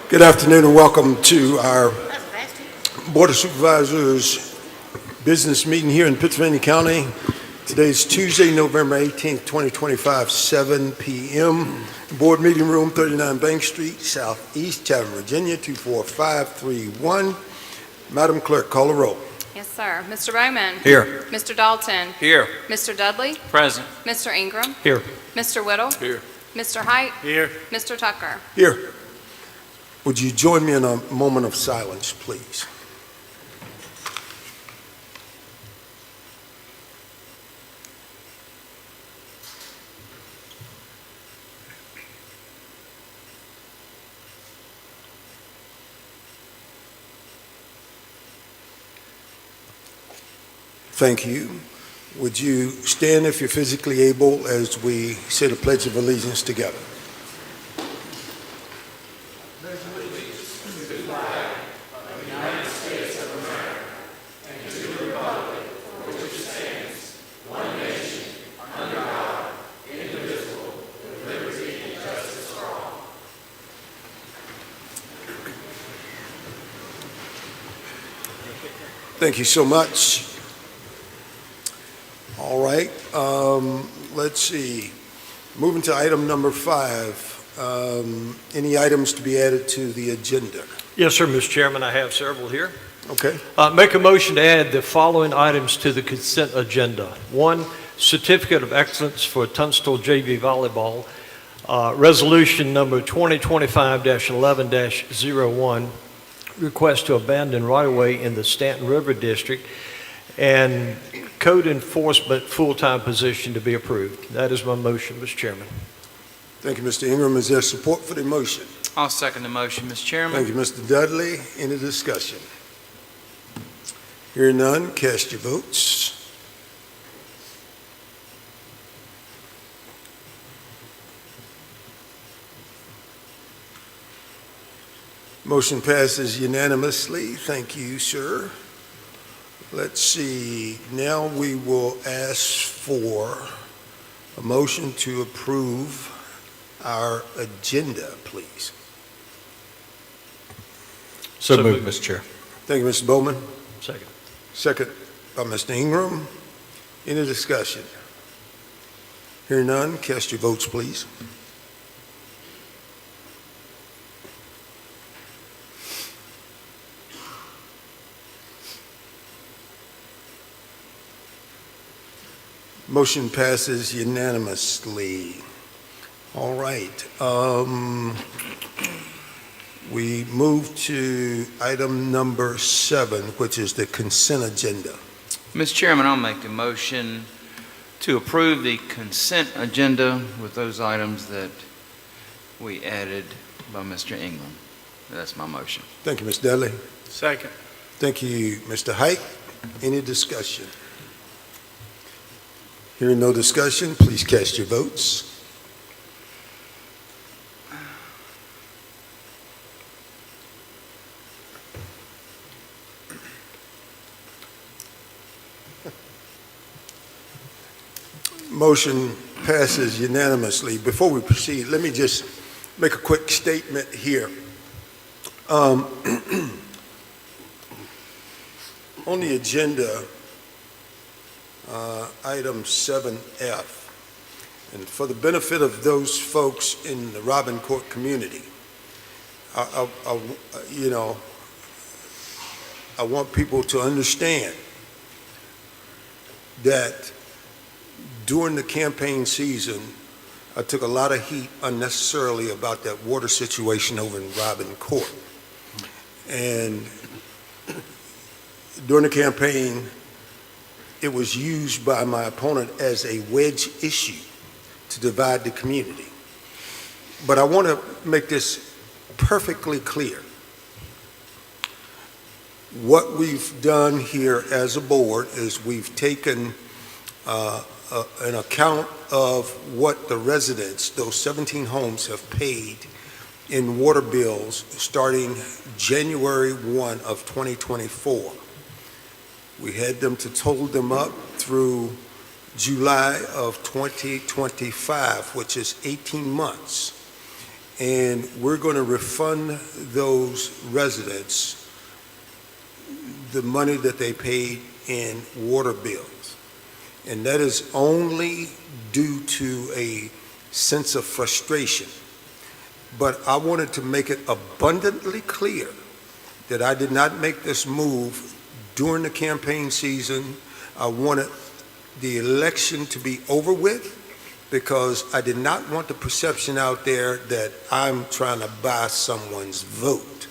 Good afternoon and welcome to our Board of Supervisors business meeting here in Pittsylvania County. Today's Tuesday, November 18th, 2025, 7 p.m. Board meeting room, 39 Bank Street, Southeast Chatham, Virginia, 24531. Madam Clerk, call the roll. Yes, sir. Mr. Bowman. Here. Mr. Dalton. Here. Mr. Dudley. Present. Mr. Ingram. Here. Mr. Whittle. Here. Mr. Height. Here. Mr. Tucker. Here. Would you join me in a moment of silence, please? Thank you. Would you stand if you're physically able as we say the Pledge of Allegiance together? Thank you so much. All right, let's see. Moving to item number 5. Any items to be added to the agenda? Yes, sir, Mr. Chairman. I have several here. Okay. Make a motion to add the following items to the consent agenda. 1, Certificate of Excellence for Tunstall JV Volleyball. Resolution number 2025-11-01. Request to abandon right-of-way in the Stanton River District and code enforcement full-time position to be approved. That is my motion, Mr. Chairman. Thank you, Mr. Ingram. Is there support for the motion? I'll second the motion, Mr. Chairman. Thank you, Mr. Dudley. Any discussion? Hearing none, cast your votes. Motion passes unanimously. Thank you, sir. Let's see. Now we will ask for a motion to approve our agenda, please. So moved, Mr. Chair. Thank you, Mr. Bowman. Second. Second by Mr. Ingram. Any discussion? Hearing none, cast your votes, please. Motion passes unanimously. All right. We move to item number 7, which is the consent agenda. Mr. Chairman, I'll make a motion to approve the consent agenda with those items that we added by Mr. Ingram. That's my motion. Thank you, Mr. Dudley. Second. Thank you, Mr. Height. Any discussion? Hearing no discussion, please cast your votes. Motion passes unanimously. Before we proceed, let me just make a quick statement here. On the agenda, item 7F, and for the benefit of those folks in the Robin Court community, I want people to understand that during the campaign season, I took a lot of heat unnecessarily about that water situation over in Robin Court. And during the campaign, it was used by my opponent as a wedge issue to divide the community. But I want to make this perfectly clear. What we've done here as a board is we've taken an account of what the residents, those 17 homes, have paid in water bills starting January 1 of 2024. We had them to total them up through July of 2025, which is 18 months. and we're going to refund those residents the money that they paid in water bills. And that is only due to a sense of frustration. But I wanted to make it abundantly clear that I did not make this move during the campaign season. I wanted the election to be over with because I did not want the perception out there that I'm trying to buy someone's vote.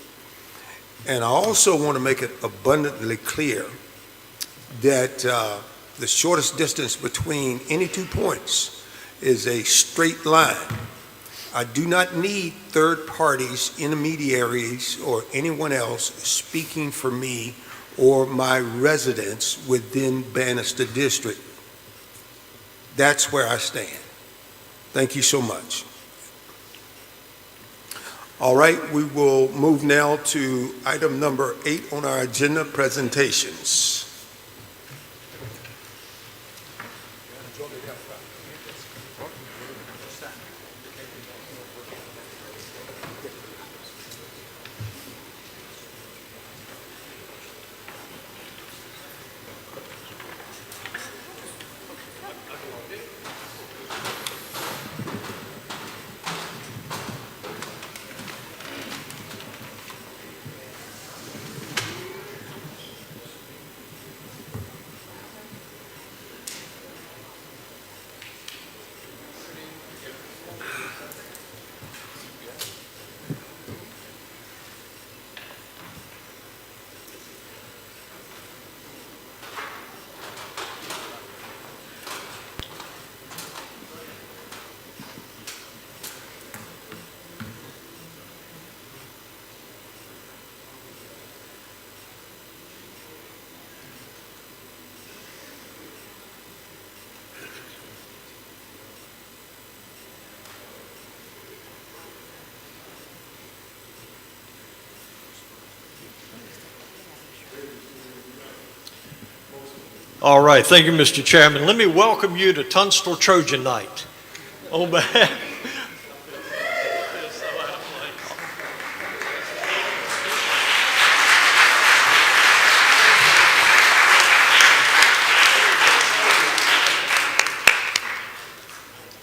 And I also want to make it abundantly clear that the shortest distance between any 2 points is a straight line. I do not need third parties, intermediaries, or anyone else speaking for me or my residents within Bannister District. That's where I stand. Thank you so much. All right, we will move now to item number 8 on our agenda, presentations. All right, thank you, Mr. Chairman. Let me welcome you to Tunstall Trojan Night. On behalf,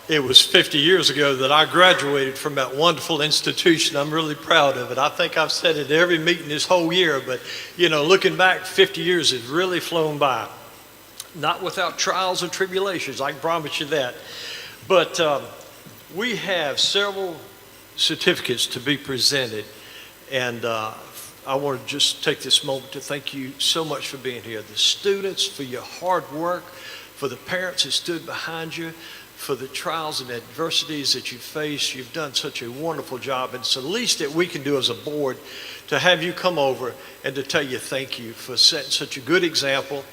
it was 50 years ago that I graduated from that wonderful institution. I'm really proud of it. I think I've said it at every meeting this whole year, but you know, looking back, 50 years has really flown by. Not without trials and tribulations, I can promise you that. But we have several certificates to be presented, and I want to just take this moment to thank you so much for being here. The students, for your hard work, for the parents who stood behind you, for the trials and adversities that you faced. You've done such a wonderful job, and it's the least that we can do as a board to have you come over and to tell you thank you for setting such a good example,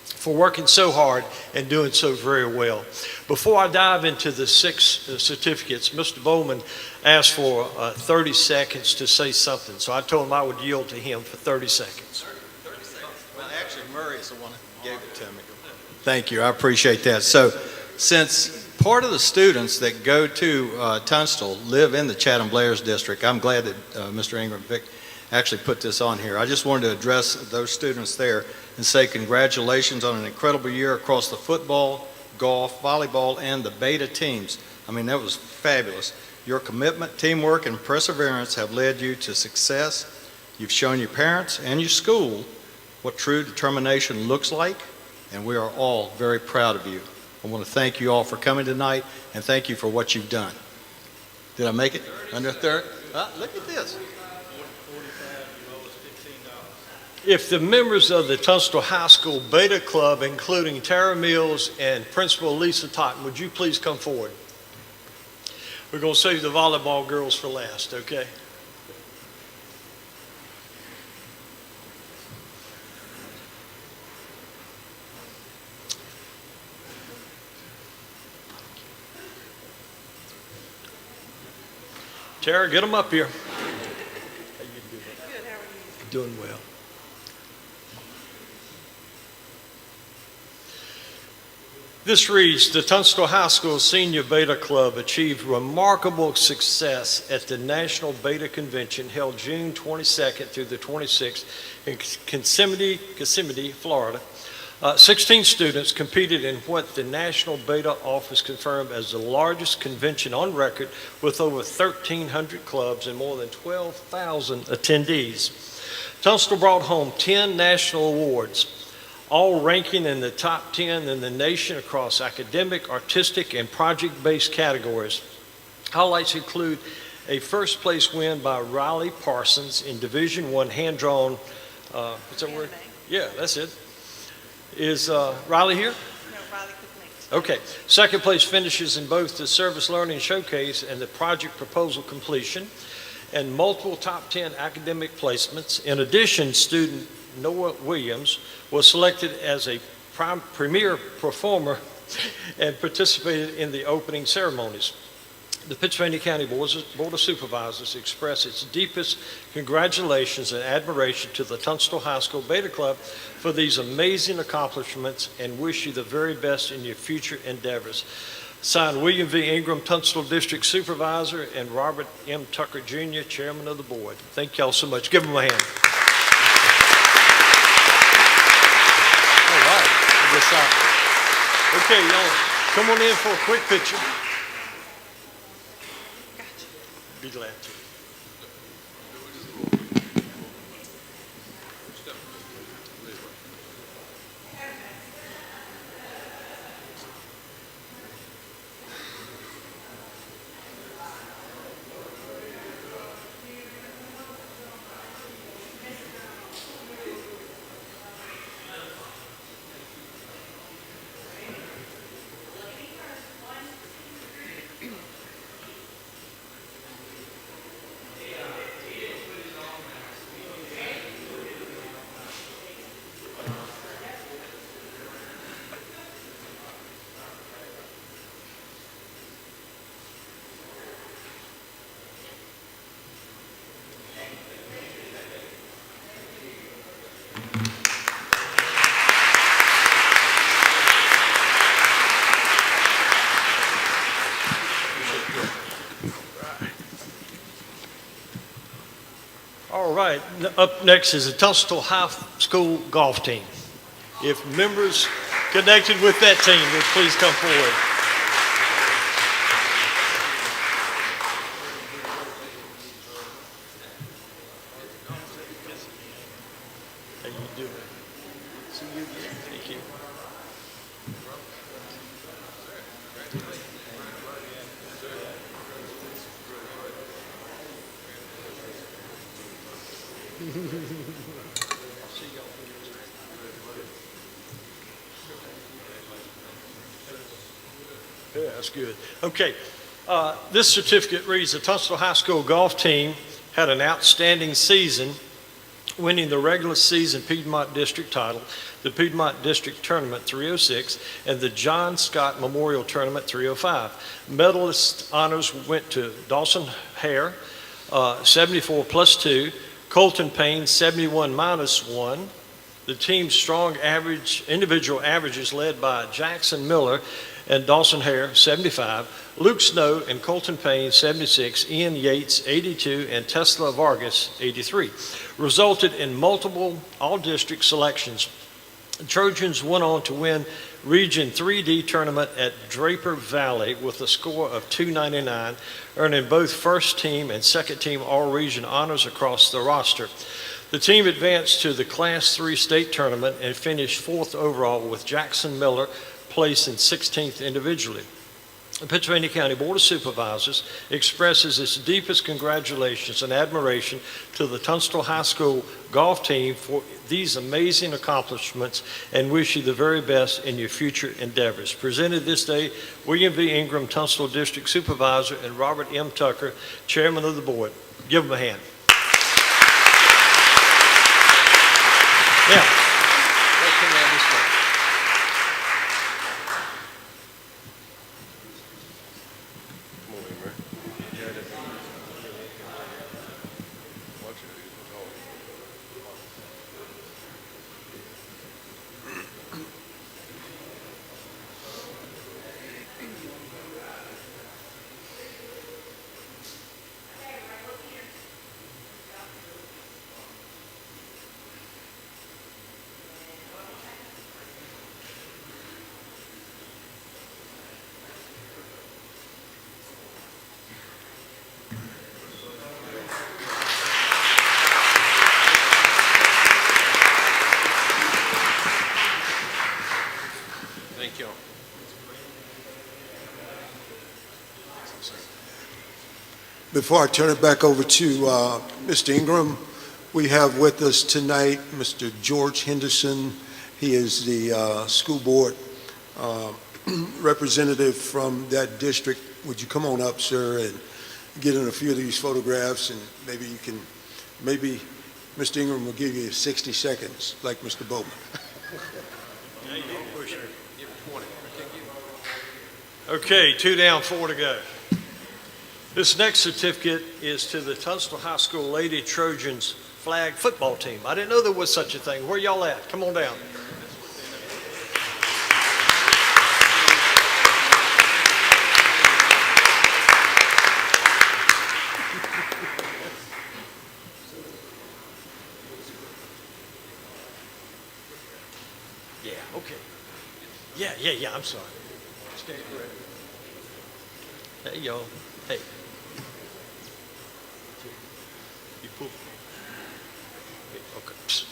for working so hard and doing so very well. Before I dive into the 6 certificates, Mr. Bowman asked for 30 seconds to say something, so I told him I would yield to him for 30 seconds. 30 seconds. Well, actually, Murray is the one that gave it to me. Thank you. I appreciate that. So, since part of the students that go to Tunstall live in the Chatham-Blair's district, I'm glad that Mr. Ingram Vic actually put this on here. I just wanted to address those students there and say congratulations on an incredible year across the football, golf, volleyball, and the beta teams. I mean, that was fabulous. Your commitment, teamwork, and perseverance have led you to success. You've shown your parents and your school what true determination looks like, and we are all very proud of you. I want to thank you all for coming tonight, and thank you for what you've done. Did I make it? Under 30? Look at this. If the members of the Tunstall High School Beta Club, including Tara Mills and Principal Lisa Totten, would you please come forward? We're going to save the volleyball girls for last, okay? Tara, get them up here. How you doing? Good, how are you? Doing well. This reads, the Tunstall High School Senior Beta Club achieved remarkable success at the National Beta Convention held June 22nd through the 26th in Kissimmee, Florida. 16 students competed in what the National Beta Office confirmed as the largest convention on record, with over 1,300 clubs and more than 12,000 attendees. Tunstall brought home 10 national awards, all ranking in the top 10 in the nation across academic, artistic, and project-based categories. Highlights include a first place win by Riley Parsons in Division I hand-drawn, what's that word? Yeah, that's it. Is Riley here? No, Riley couldn't make it. Okay. Second place finishes in both the Service Learning Showcase and the Project Proposal Completion, and multiple top 10 academic placements. In addition, student Noah Williams was selected as a premier performer and participated in the opening ceremonies. The Pittsylvania County Board of Supervisors express its deepest congratulations and admiration to the Tunstall High School Beta Club for these amazing accomplishments and wish you the very best in your future endeavors. Signed, William V. Ingram, Tunstall District Supervisor, and Robert M. Tucker, Jr., Chairman of the Board. Thank y'all so much. Give them a hand. All right. Okay, y'all, come on in for a quick picture. Be glad to. All right, up next is the Tunstall High School golf team. If members connected with that team would please come forward. How you doing? See you again. Thank you. Yeah, that's good. Okay, this certificate reads the Tunstall High School golf team had an outstanding season, winning the regular season Piedmont District title, the Piedmont District Tournament 306, and the John Scott Memorial Tournament 305. Medalist honors went to Dawson Hare, 74 plus 2, Colton Payne, 71 minus 1. The team's strong individual averages led by Jackson Miller and Dawson Hare, 75, Luke Snow and Colton Payne, 76, Ian Yates, 82, and Tesla Vargas, 83, resulted in multiple all-district selections. The Trojans went on to win Region 3D tournament at Draper Valley with a score of 299, earning both first team and second team all-region honors across the roster. The team advanced to the Class 3 state tournament and finished fourth overall, with Jackson Miller placing 16th individually. The Pittsylvania County Board of Supervisors expresses its deepest congratulations and admiration to the Tunstall High School golf team for these amazing accomplishments and wish you the very best in your future endeavors. Presented this day, William V. Ingram, Tunstall District Supervisor, and Robert M. Tucker, Chairman of the Board. Give them a hand. Now, let's come down this way. Thank you. Before I turn it back over to Mr. Ingram, we have with us tonight Mr. George Henderson. He is the school board representative from that district. Would you come on up, sir, and get in a few of these photographs, and maybe Mr. Ingram will give you 60 seconds, like Mr. Bowman. Okay, 2 down, 4 to go. This next certificate is to the Tunstall High School Lady Trojans flag football team. I didn't know there was such a thing. Where y'all at? Come on down. Yeah, okay. Yeah, I'm sorry. Stand correct. Hey, y'all. Hey. You pull. Okay. Psst.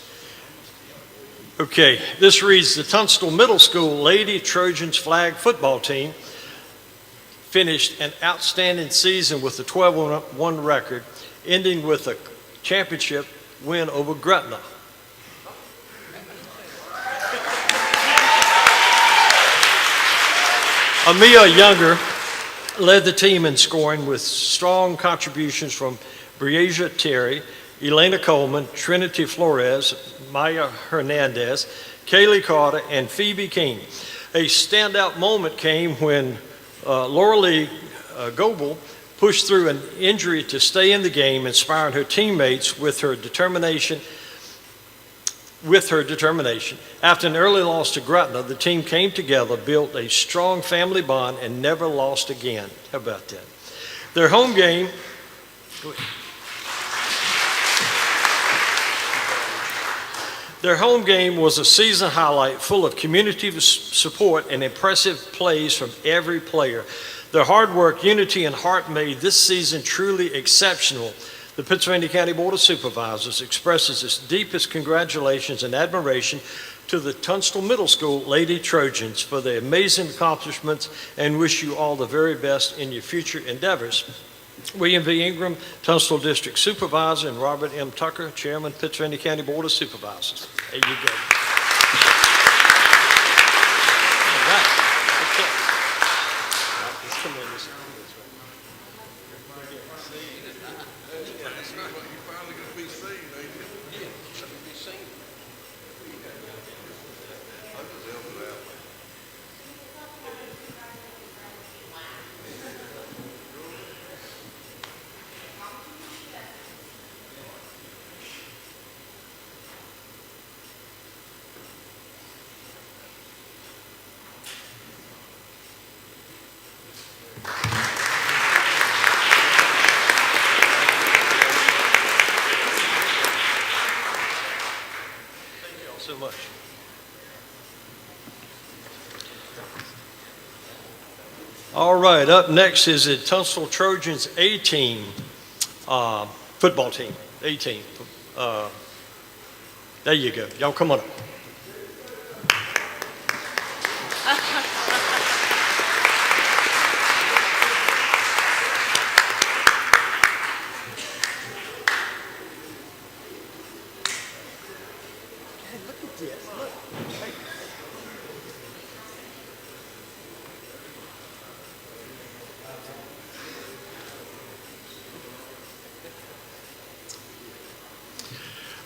Okay, this reads, the Tunstall Middle School Lady Trojans flag football team finished an outstanding season with a 12-1 record, ending with a championship win over Gretna. Amia Younger led the team in scoring with strong contributions from Breasia Terry, Elena Coleman, Trinity Flores, Maya Hernandez, Kaylee Carter, and Phoebe King. A standout moment came when Lauralee Goebel pushed through an injury to stay in the game, inspiring her teammates with her determination. After an early loss to Gretna, the team came together, built a strong family bond, and never lost again. How about that? Their home game was a season highlight full of community support and impressive plays from every player. Their hard work, unity, and heart made this season truly exceptional. The Pittsylvania County Board of Supervisors expresses its deepest congratulations and admiration to the Tunstall Middle School Lady Trojans for their amazing accomplishments and wish you all the very best in your future endeavors. William V. Ingram, Tunstall District Supervisor, and Robert M. Tucker, Chairman, Pittsylvania County Board of Supervisors. There you go. All right. Okay. Let's come in this way. So much. All right, up next is the Tunstall Trojans A-team, football team, A-team. There you go. Y'all come on up.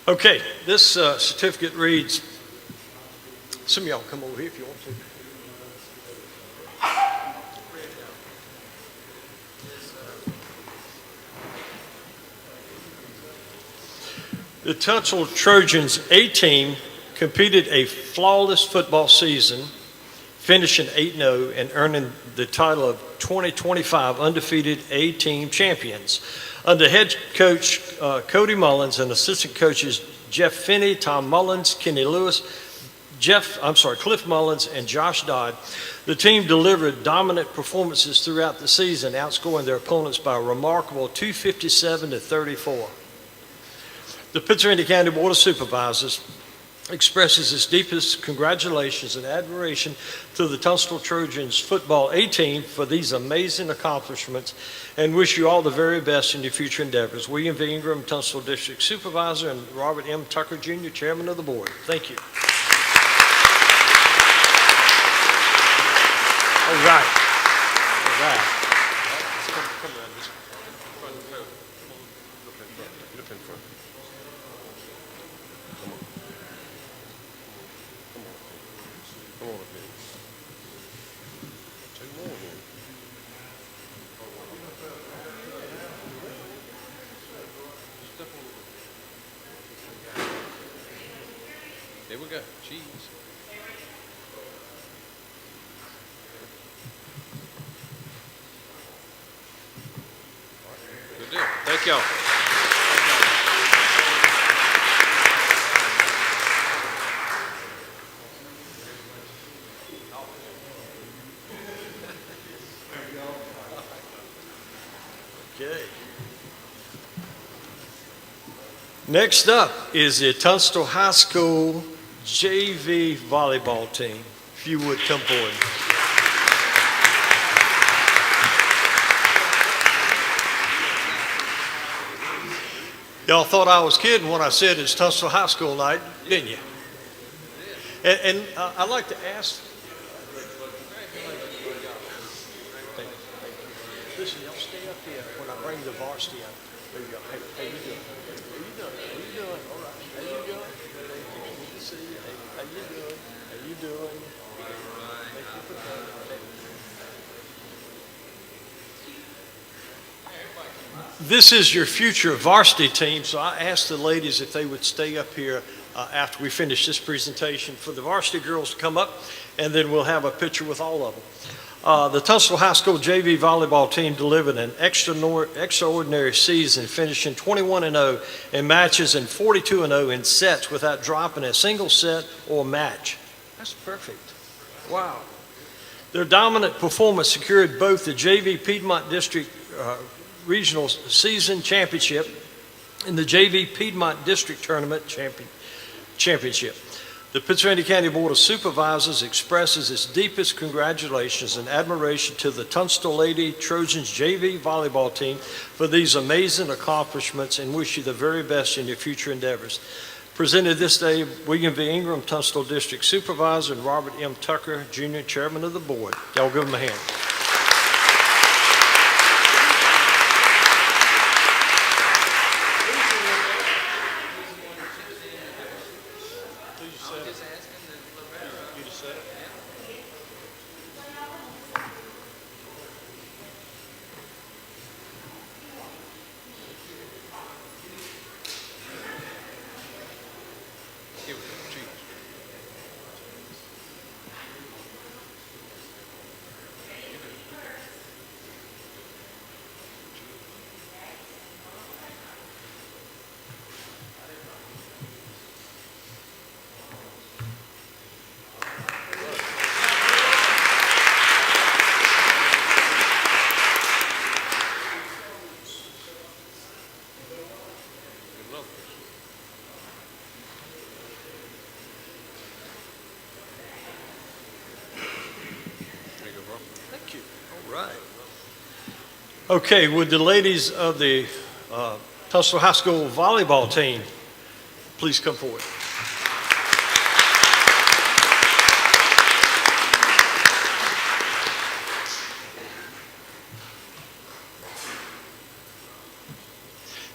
Okay, this certificate reads, some of y'all come over here if you want to. The Tunstall Trojans A-team competed a flawless football season, finishing 8-0 and earning the title of 2025 undefeated A-team champions. Under head coach Cody Mullins and assistant coaches Jeff Finney, Tom Mullins, Kenny Lewis, Cliff Mullins, and Josh Dodd, the team delivered dominant performances throughout the season, outscoring their opponents by a remarkable 257-34. The Pittsylvania County Board of Supervisors expresses its deepest congratulations and admiration to the Tunstall Trojans football A team for these amazing accomplishments and wish you all the very best in your future endeavors. William V. Ingram, Tunstall District Supervisor, and Robert M. Tucker, Jr., Chairman of the Board. Thank you. All right. All right. Come around this front. Come on. Look in front. Come on. Come on up here. Two more here. There we go. Cheese. Good deal. Thank y'all. Okay. Next up is the Tunstall High School JV volleyball team. If you would come forward. Y'all thought I was kidding when I said it's Tunstall High School night, didn't you? And I'd like to ask. Listen, y'all stay up here when I bring the varsity up. There you go. Hey, how you doing? How you doing? How you doing? All right. How you doing? Good to see you. Hey, how you doing? How you doing? Thank you for coming. This is your future varsity team, so I asked the ladies if they would stay up here after we finish this presentation for the varsity girls to come up, and then we'll have a picture with all of them. The Tunstall High School JV volleyball team delivered an extraordinary season, finishing 21-0 in matches and 42-0 in sets without dropping a single set or match. That's perfect. Wow. Their dominant performance secured both the JV Piedmont District Regional Season Championship and the JV Piedmont District Tournament Championship. The Pittsylvania County Board of Supervisors expresses its deepest congratulations and admiration to the Tunstall Lady Trojans JV volleyball team for these amazing accomplishments and wish you the very best in your future endeavors. Presented this day, William V. Ingram, Tunstall District Supervisor, and Robert M. Tucker, Jr., Chairman of the Board. Y'all give them a hand. Okay, would the ladies of the Tunstall High School volleyball team please come forward?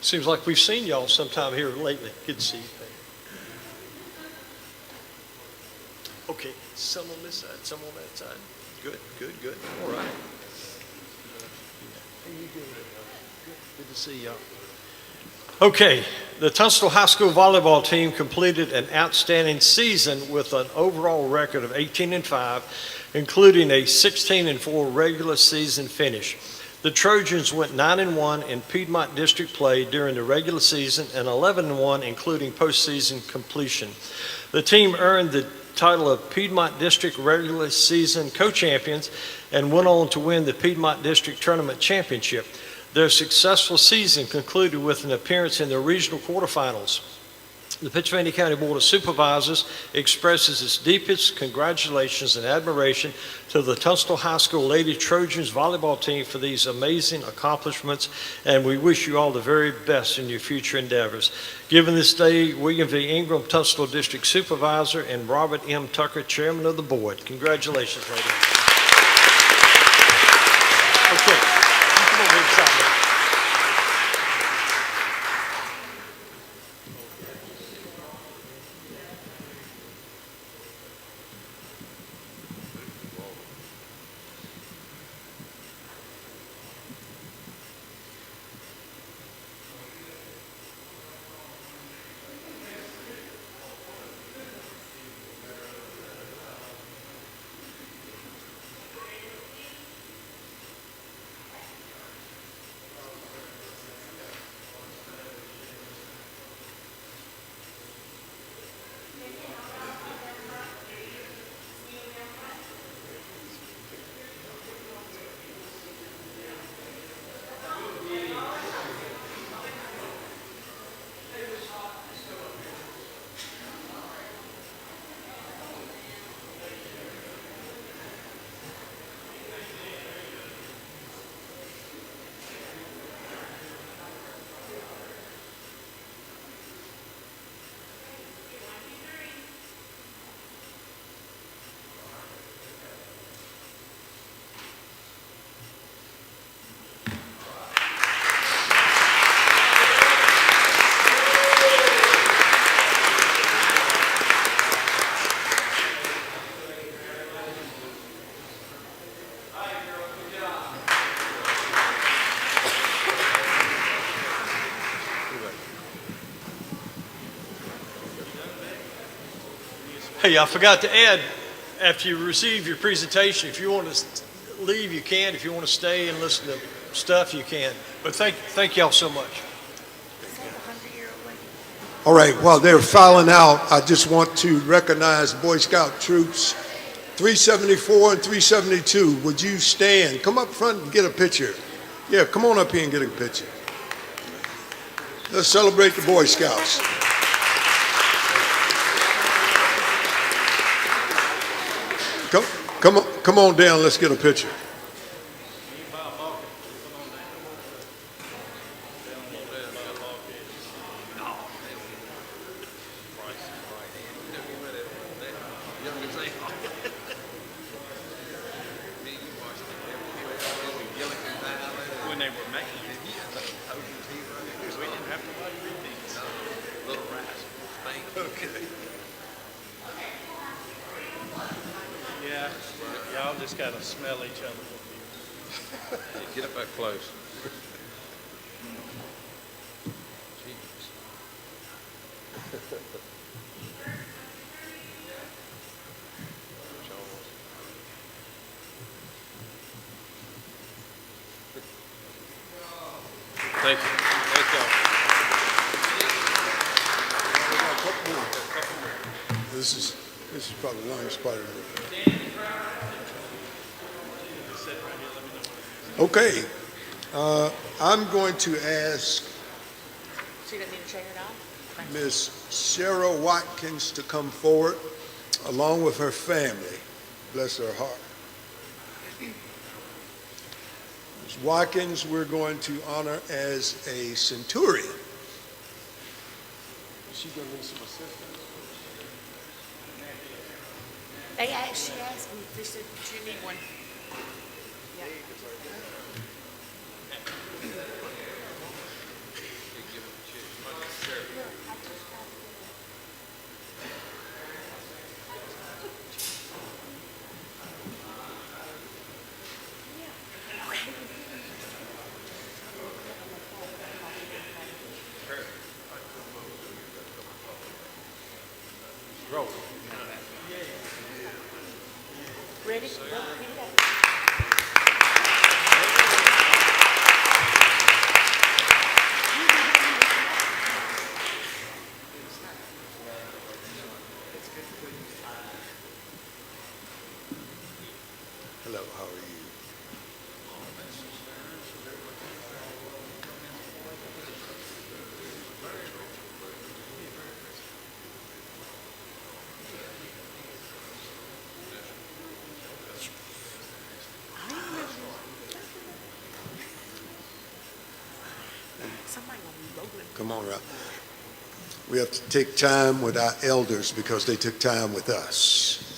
Seems like we've seen y'all sometime here lately. Good to see you. Okay, some on this side, some on that side. Good, good, good. All right. How you doing? Good to see y'all. Okay, the Tunstall High School volleyball team completed an outstanding season with an overall record of 18-5, including a 16-4 regular season finish. The Trojans went 9-1 in Piedmont District play during the regular season and 11-1 including postseason completion. The team earned the title of Piedmont District regular season co-champions and went on to win the Piedmont District Tournament Championship. Their successful season concluded with an appearance in the regional quarterfinals. The Pennsylvania County Board of Supervisors expresses its deepest congratulations and admiration to the Tunstall High School Lady Trojans volleyball team for these amazing accomplishments, and we wish you all the very best in your future endeavors. Given this day, William V. Ingram, Tunstall District Supervisor, and Robert M. Tucker, Chairman of the Board. Congratulations, ladies. Okay, you come over here beside me. Hey, I forgot to add, after you receive your presentation, if you want to leave, you can. If you want to stay and listen to stuff, you can. But thank y'all so much. All right, while they're filing out, I just want to recognize Boy Scout troops 374 and 372. Would you stand? Come up front and get a picture. Yeah, come on up here and get a picture. Let's celebrate the Boy Scouts. Come on down, let's get a picture. When they were making it, we didn't have to watch repeats. Little rascal. Okay. Yeah, y'all just gotta smell each other. Get up that close. Thank you. Thank y'all. This is probably the longest part of it. Okay, I'm going to ask So you don't need to shake it off? Miss Sarah Watkins to come forward along with her family. Bless her heart. Ms. Watkins, we're going to honor as a centurion. She's going to need some assistance. She asked me, they said, do you need one? Yeah. Roll. Ready? Go, here you go. Hello, how are you? Come on, Ralph. We have to take time with our elders because they took time with us.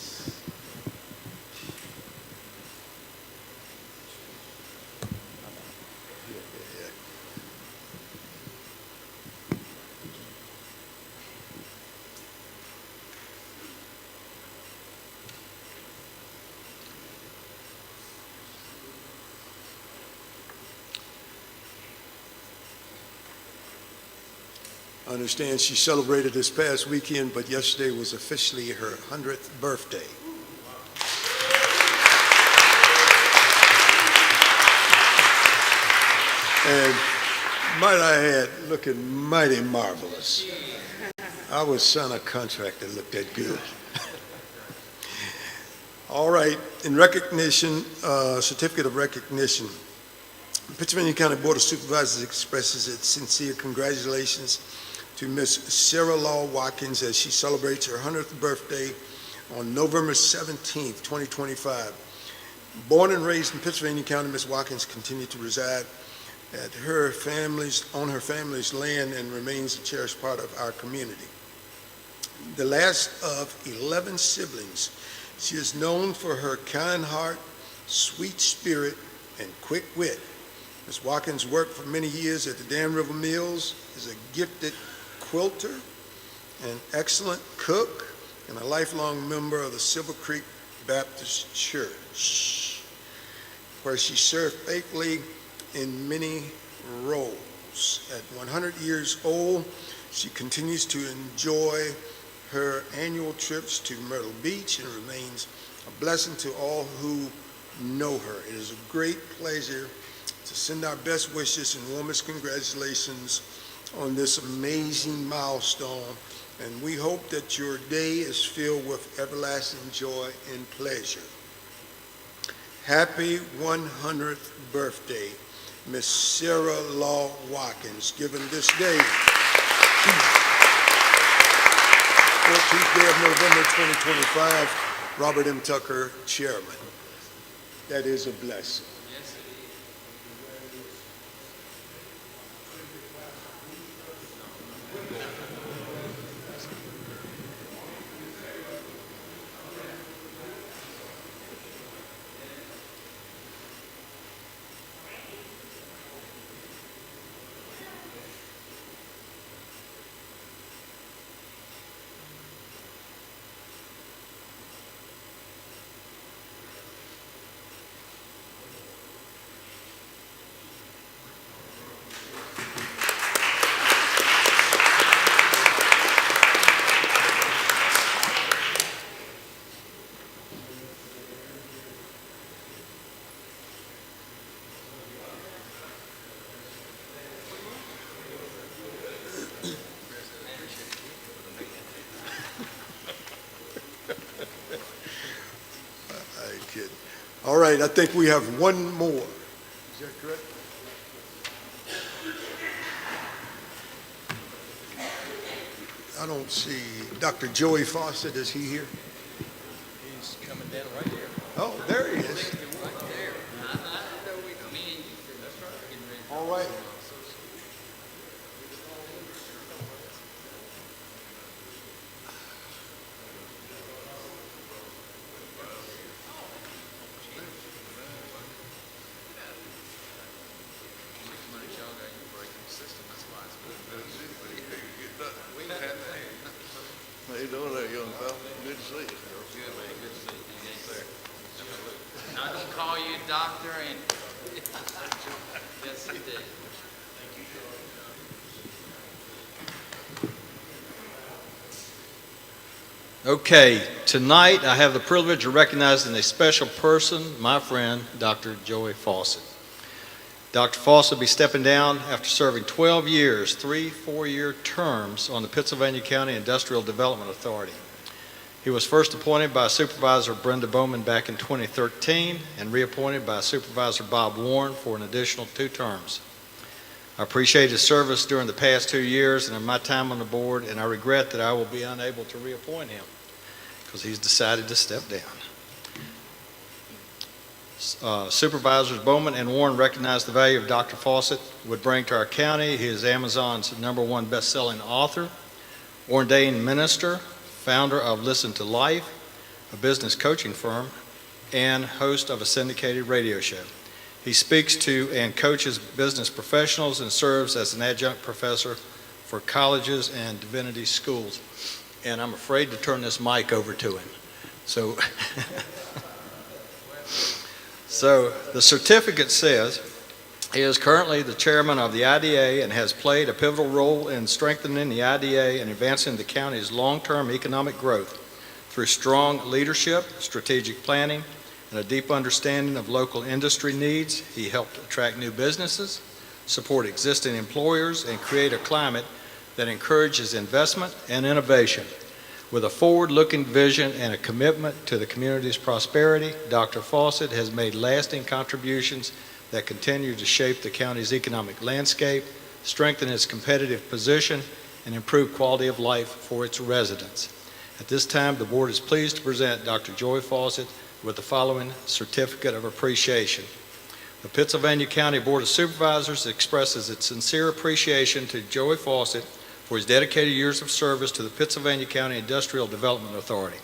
I understand she celebrated this past weekend, but yesterday was officially her 100th birthday. And might I add, looking mighty marvelous. I was signed a contract that looked that good. All right, in recognition, certificate of recognition, Pennsylvania County Board of Supervisors expresses its sincere congratulations to Miss Sarah Law Watkins as she celebrates her 100th birthday on November 17th, 2025. Born and raised in Pennsylvania County, Miss Watkins continued to reside on her family's land and remains a cherished part of our community. The last of 11 siblings, she is known for her kind heart, sweet spirit, and quick wit. Ms. Watkins worked for many years at the Dan River Mills, is a gifted quilter, an excellent cook, and a lifelong member of the Silver Creek Baptist Church, where she served faithfully in many roles. At 100 years old, she continues to enjoy her annual trips to Myrtle Beach and remains a blessing to all who know her. It is a great pleasure to send our best wishes and warmest congratulations on this amazing milestone, and we hope that your day is filled with everlasting joy and pleasure. Happy 100th birthday, Miss Sarah Law Watkins, given this day, 14th day of November 2025, Robert M. Tucker, Chairman. That is a blessing. All right, I think we have one more. Is that correct? I don't see Dr. Joey Fawcett. Is he here? He's coming down right there. Oh, there he is. Right there. I know we mean. That's right. All right. How you doing there, young fella? Good to see you. Good, man. Good to see you. Yes, sir. I'm gonna call you doctor and. Yes, you did. Okay, tonight I have the privilege of recognizing a special person, my friend, Dr. Joey Fawcett. Dr. Fawcett will be stepping down after serving 12 years, 3 4-year terms on the Pennsylvania County Industrial Development Authority. He was first appointed by Supervisor Brenda Bowman back in 2013 and reappointed by Supervisor Bob Warren for an additional 2 terms. I appreciate his service during the past 2 years and in my time on the board, and I regret that I will be unable to reappoint him because he's decided to step down. Supervisors Bowman and Warren recognize the value of Dr. Fawcett would bring to our county. He is Amazon's #1 best-selling author, ordained minister, founder of Listen to Life, a business coaching firm, and host of a syndicated radio show. He speaks to and coaches business professionals and serves as an adjunct professor for colleges and divinity schools. And I'm afraid to turn this mic over to him. So, so the certificate says he is currently the chairman of the IDA and has played a pivotal role in strengthening the IDA and advancing the county's long-term economic growth through strong leadership, strategic planning, and a deep understanding of local industry needs. He helped attract new businesses, support existing employers, and create a climate that encourages investment and innovation. With a forward-looking vision and a commitment to the community's prosperity, Dr. Fawcett has made lasting contributions that continue to shape the county's economic landscape, strengthen its competitive position, and improve quality of life for its residents. At this time, the board is pleased to present Dr. Joy Fawcett with the following certificate of appreciation. The Pittsylvania County Board of Supervisors expresses its sincere appreciation to Joy Fawcett for his dedicated years of service to the Pittsylvania County Industrial Development Authority.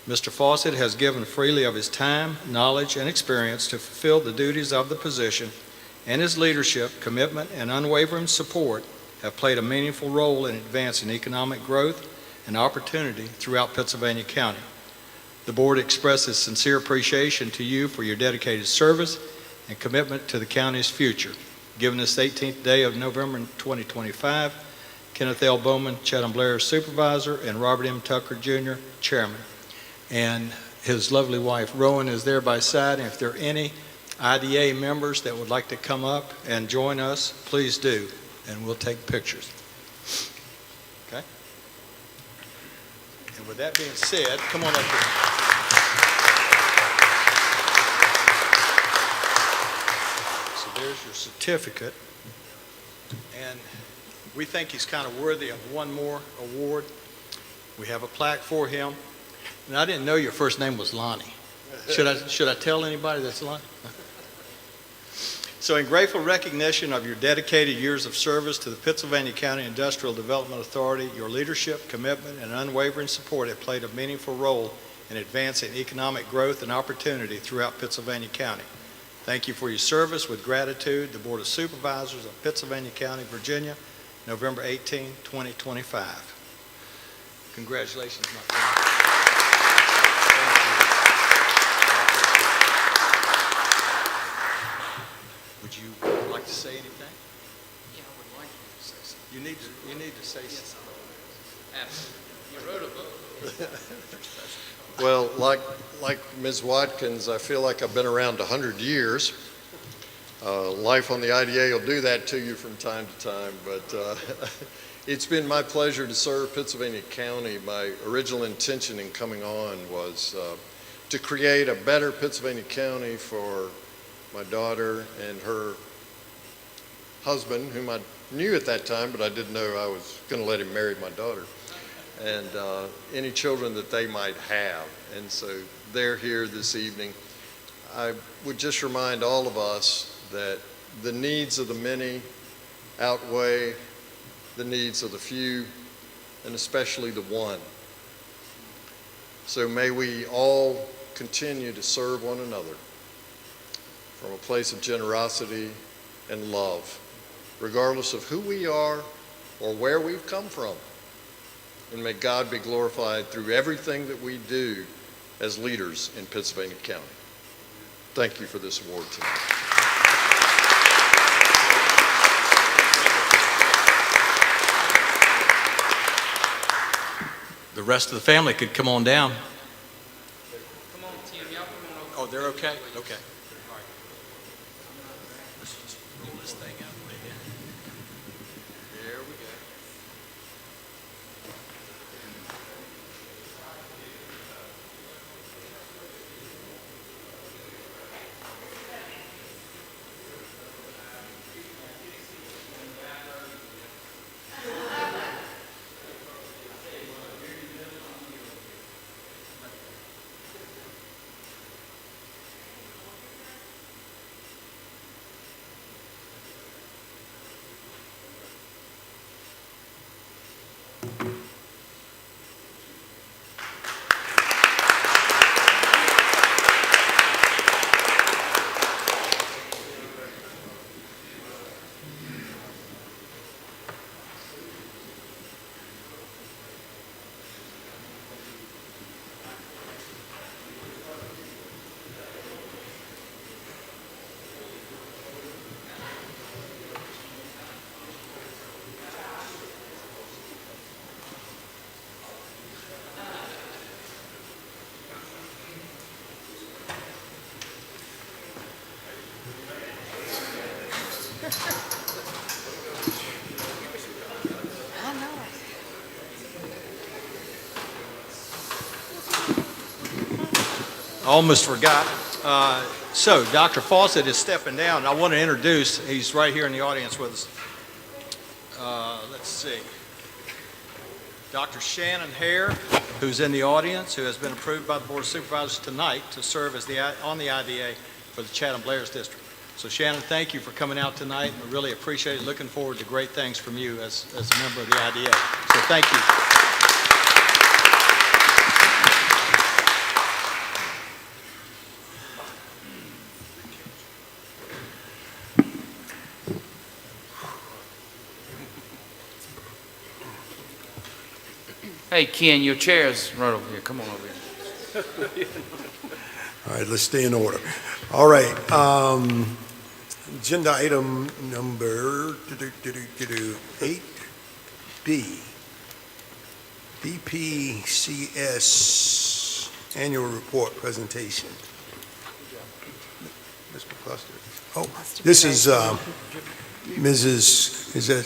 Mr. Fawcett has given freely of his time, knowledge, and experience to fulfill the duties of the position, and his leadership, commitment, and unwavering support have played a meaningful role in advancing economic growth and opportunity throughout Pittsylvania County. The board expresses sincere appreciation to you for your dedicated service and commitment to the county's future. Given this 18th day of November 2025, Kenneth L. Bowman, Chatham Blair's supervisor, and Robert M. Tucker, Jr., chairman. And his lovely wife, Rowan, is there by side. And if there are any IDA members that would like to come up and join us, please do, and we'll take pictures. Okay? And with that being said, come on up here. So there's your certificate. And we think he's kind of worthy of one more award. We have a plaque for him. And I didn't know your first name was Lonnie. Should I tell anybody that's Lonnie? So in grateful recognition of your dedicated years of service to the Pittsylvania County Industrial Development Authority, your leadership, commitment, and unwavering support have played a meaningful role in advancing economic growth and opportunity throughout Pittsylvania County. Thank you for your service. With gratitude, the Board of Supervisors of Pittsylvania County, Virginia, November 18, 2025. Congratulations, my friend. Would you like to say anything? Yeah, I would like you to say something. You need to say something. Absolutely. You wrote a book. Well, like Ms. Watkins, I feel like I've been around 100 years. Life on the IDA will do that to you from time to time, but it's been my pleasure to serve Pittsylvania County. My original intention in coming on was to create a better Pittsylvania County for my daughter and her husband, whom I knew at that time, but I didn't know I was going to let him marry my daughter, and any children that they might have. And so they're here this evening. I would just remind all of us that the needs of the many outweigh the needs of the few, and especially the one. So may we all continue to serve one another from a place of generosity and love, regardless of who we are or where we've come from. And may God be glorified through everything that we do as leaders in Pennsylvania County. Thank you for this award tonight. The rest of the family could come on down. Come on, Tim. Y'all come on over. Oh, they're okay? Okay. All right. Let's just roll this thing out of the way here. There we go. I know. Almost forgot. So Dr. Fawcett is stepping down. I want to introduce, he's right here in the audience with us. Let's see. Dr. Shannon Hare, who's in the audience, who has been approved by the Board of Supervisors tonight to serve as on the IDA for the Chatham Blairs District. So Shannon, thank you for coming out tonight. We really appreciate it. Looking forward to great things from you as a member of the IDA. So thank you. Hey, Ken, your chair is right over here. Come on over here. All right, let's stay in order. All right, agenda item number 8B, BPCS Annual Report Presentation. Ms. McCluster. Oh, this is Mrs., is that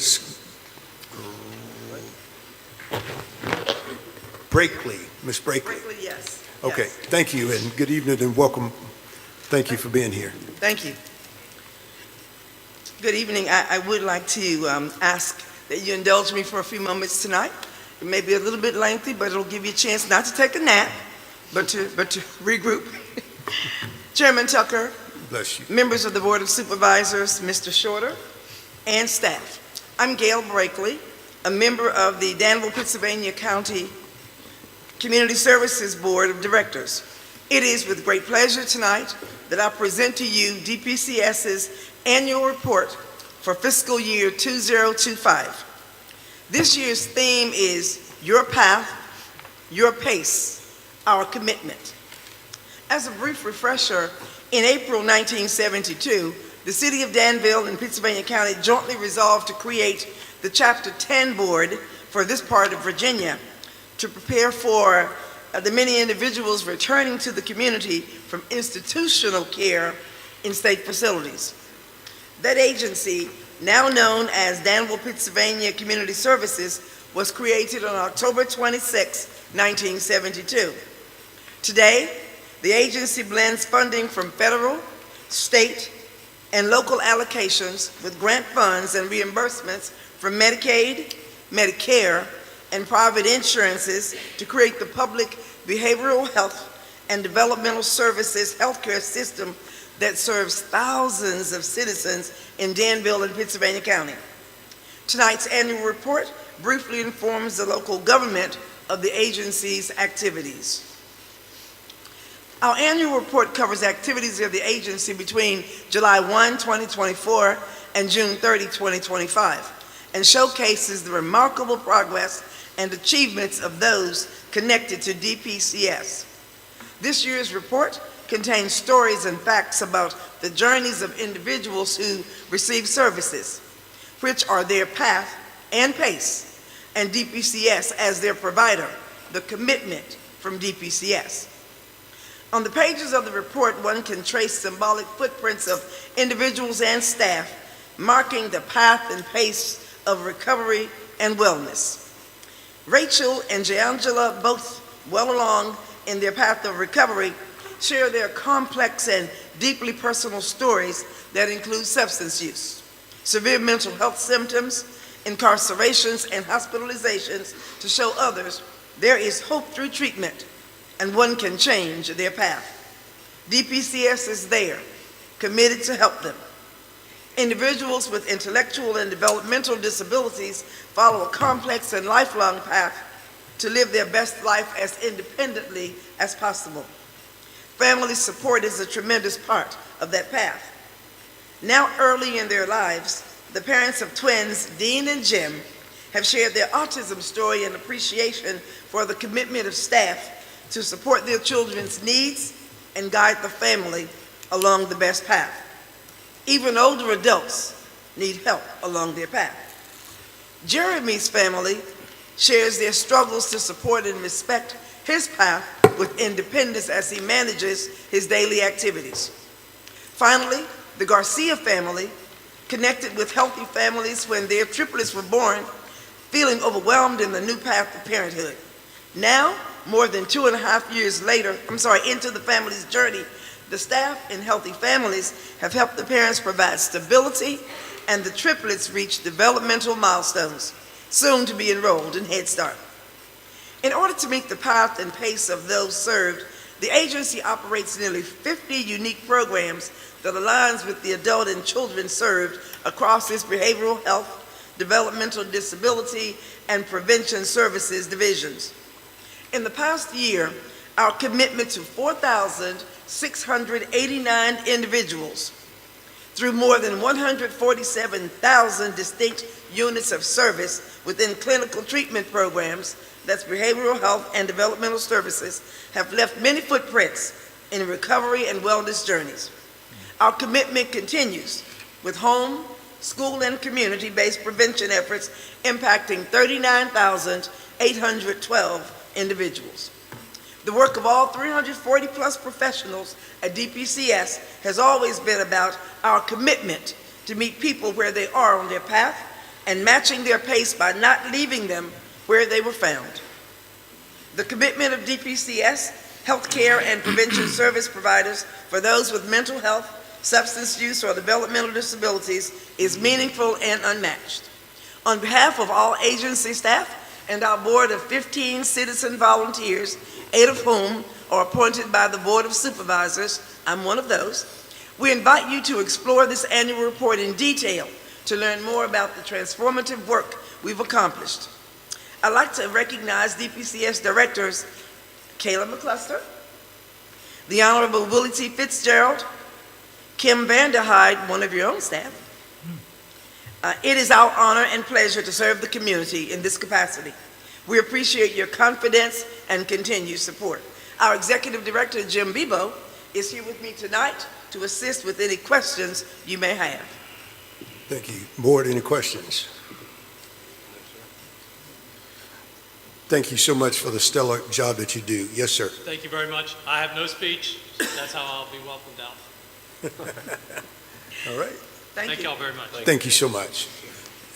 Brakely, Ms. Brakely? Briefly, yes. Okay, Yes. thank you, and good evening and welcome. Thank you for being here. Thank you. Good evening. I would like to ask that you indulge me for a few moments tonight. It may be a little bit lengthy, but it'll give you a chance not to take a nap, but to regroup. Chairman Tucker, Bless you. members of the Board of Supervisors, Mr. Shorter, and staff. I'm Gail Brakely, a member of the Danville, Pennsylvania County Community Services Board of Directors. It is with great pleasure tonight that I present to you DPCS's annual report for fiscal year 2025. This year's theme is Your Path, Your Pace, Our Commitment. As a brief refresher, in April 1972, the City of Danville and Pennsylvania County jointly resolved to create the Chapter 10 Board for this part of Virginia to prepare for the many individuals returning to the community from institutional care in state facilities. That agency, now known as Danville, Pennsylvania Community Services, was created on October 26, 1972. Today, the agency blends funding from federal, state, and local allocations with grant funds and reimbursements from Medicaid, Medicare, and private insurances to create the public behavioral health and developmental services healthcare system that serves thousands of citizens in Danville and Pennsylvania County. Tonight's annual report briefly informs the local government of the agency's activities. Our annual report covers activities of the agency between July 1, 2024 and June 30, 2025, and showcases the remarkable progress and achievements of those connected to DPCS. This year's report contains stories and facts about the journeys of individuals who receive services, which are their path and pace, and DPCS as their provider, the commitment from DPCS. On the pages of the report, one can trace symbolic footprints of individuals and staff marking the path and pace of recovery and wellness. Rachel and Jeangela, both well along in their path of recovery, share their complex and deeply personal stories that include substance use, severe mental health symptoms, incarcerations, and hospitalizations to show others there is hope through treatment and one can change their path. DPCS is there, committed to help them. Individuals with intellectual and developmental disabilities follow a complex and lifelong path to live their best life as independently as possible. Family support is a tremendous part of that path. Now early in their lives, the parents of twins, Dean and Jim, have shared their autism story and appreciation for the commitment of staff to support their children's needs and guide the family along the best path. Even older adults need help along their path. Jeremy's family shares their struggles to support and respect his path with independence as he manages his daily activities. Finally, the Garcia family connected with healthy families when their triplets were born, feeling overwhelmed in the new path of parenthood. Now, more than 2.5 years later, into the family's journey, the staff in Healthy Families have helped the parents provide stability and the triplets reach developmental milestones, soon to be enrolled in Head Start. In order to meet the path and pace of those served, the agency operates nearly 50 unique programs that aligns with the adult and children served across its behavioral health, developmental disability, and prevention services divisions. In the past year, our commitment to 4,689 individuals through more than 147,000 distinct units of service within clinical treatment programs, that's behavioral health and developmental services, have left many footprints in recovery and wellness journeys. Our commitment continues with home, school, and community-based prevention efforts impacting 39,812 individuals. The work of all 340-plus professionals at DPCS has always been about our commitment to meet people where they are on their path and matching their pace by not leaving them where they were found. The commitment of DPCS, healthcare and prevention service providers for those with mental health, substance use, or developmental disabilities is meaningful and unmatched. On behalf of all agency staff and our board of 15 citizen volunteers, 8 of whom are appointed by the Board of Supervisors, I'm one of those, we invite you to explore this annual report in detail to learn more about the transformative work we've accomplished. I'd like to recognize DPCS directors Kayla McCluster, the Honorable Willie T. Fitzgerald, Kim Vanderhyde, one of your own staff. It is our honor and pleasure to serve the community in this capacity. We appreciate your confidence and continued support. Our Executive Director, Jim Bebo, is here with me tonight to assist with any questions you may have. Thank you. Board, any questions? Thank you so much for the stellar job that you do. Yes, sir. Thank you very much. I have no speech. That's how I'll be welcomed out. All right. Thank you all very much. Thank you so much.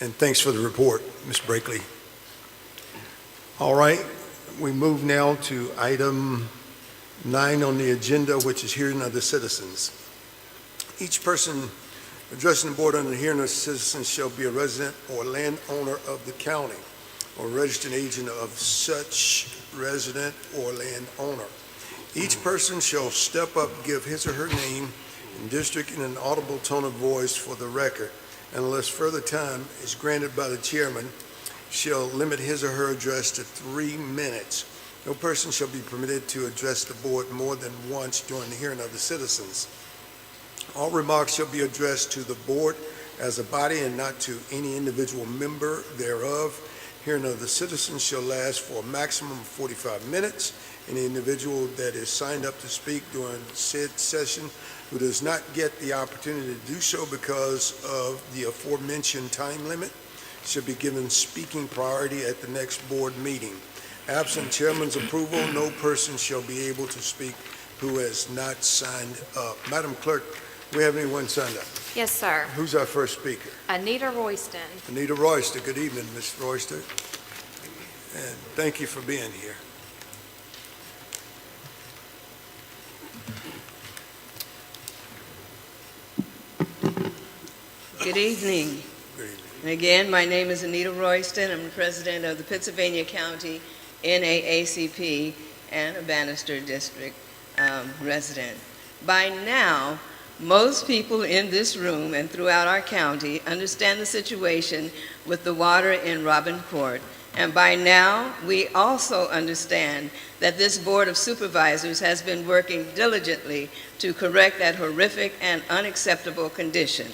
And thanks for the report, Ms. Brakely. All right, we move now to item 9 on the agenda, which is hearing of the citizens. Each person addressing the board under the hearing of the citizens shall be a resident or landowner of the county or registered agent of such resident or landowner. Each person shall step up, give his or her name and district in an audible tone of voice for the record, and unless further time is granted by the chairman, shall limit his or her address to 3 minutes. No person shall be permitted to address the board more than once during the hearing of the citizens. All remarks shall be addressed to the board as a body and not to any individual member thereof. Hearing of the citizens shall last for a maximum of 45 minutes. Any individual that is signed up to speak during said session who does not get the opportunity to do so because of the aforementioned time limit should be given speaking priority at the next board meeting. Absent chairman's approval, no person shall be able to speak who has not signed up. Madam Clerk, we have anyone signed up? Yes, sir. Who's our first speaker? Anita Royston. Anita Royster. Good evening, Ms. Royster. And thank you for being here. Good evening. Good evening. And again, my name is Anita Royston. I'm the president of the Pennsylvania County NAACP and a Bannister District resident. By now, most people in this room and throughout our county understand the situation with the water in Robin Court. And by now, we also understand that this Board of Supervisors has been working diligently to correct that horrific and unacceptable condition.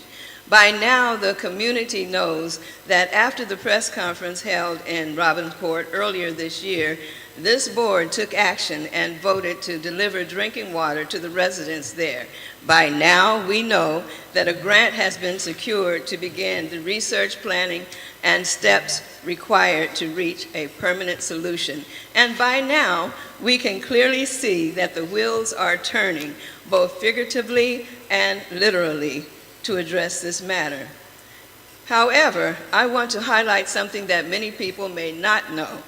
By now, the community knows that after the press conference held in Robin Court earlier this year, this board took action and voted to deliver drinking water to the residents there. By now, we know that a grant has been secured to begin the research, planning, and steps required to reach a permanent solution. And by now, we can clearly see that the wheels are turning, both figuratively and literally, to address this matter. However, I want to highlight something that many people may not know.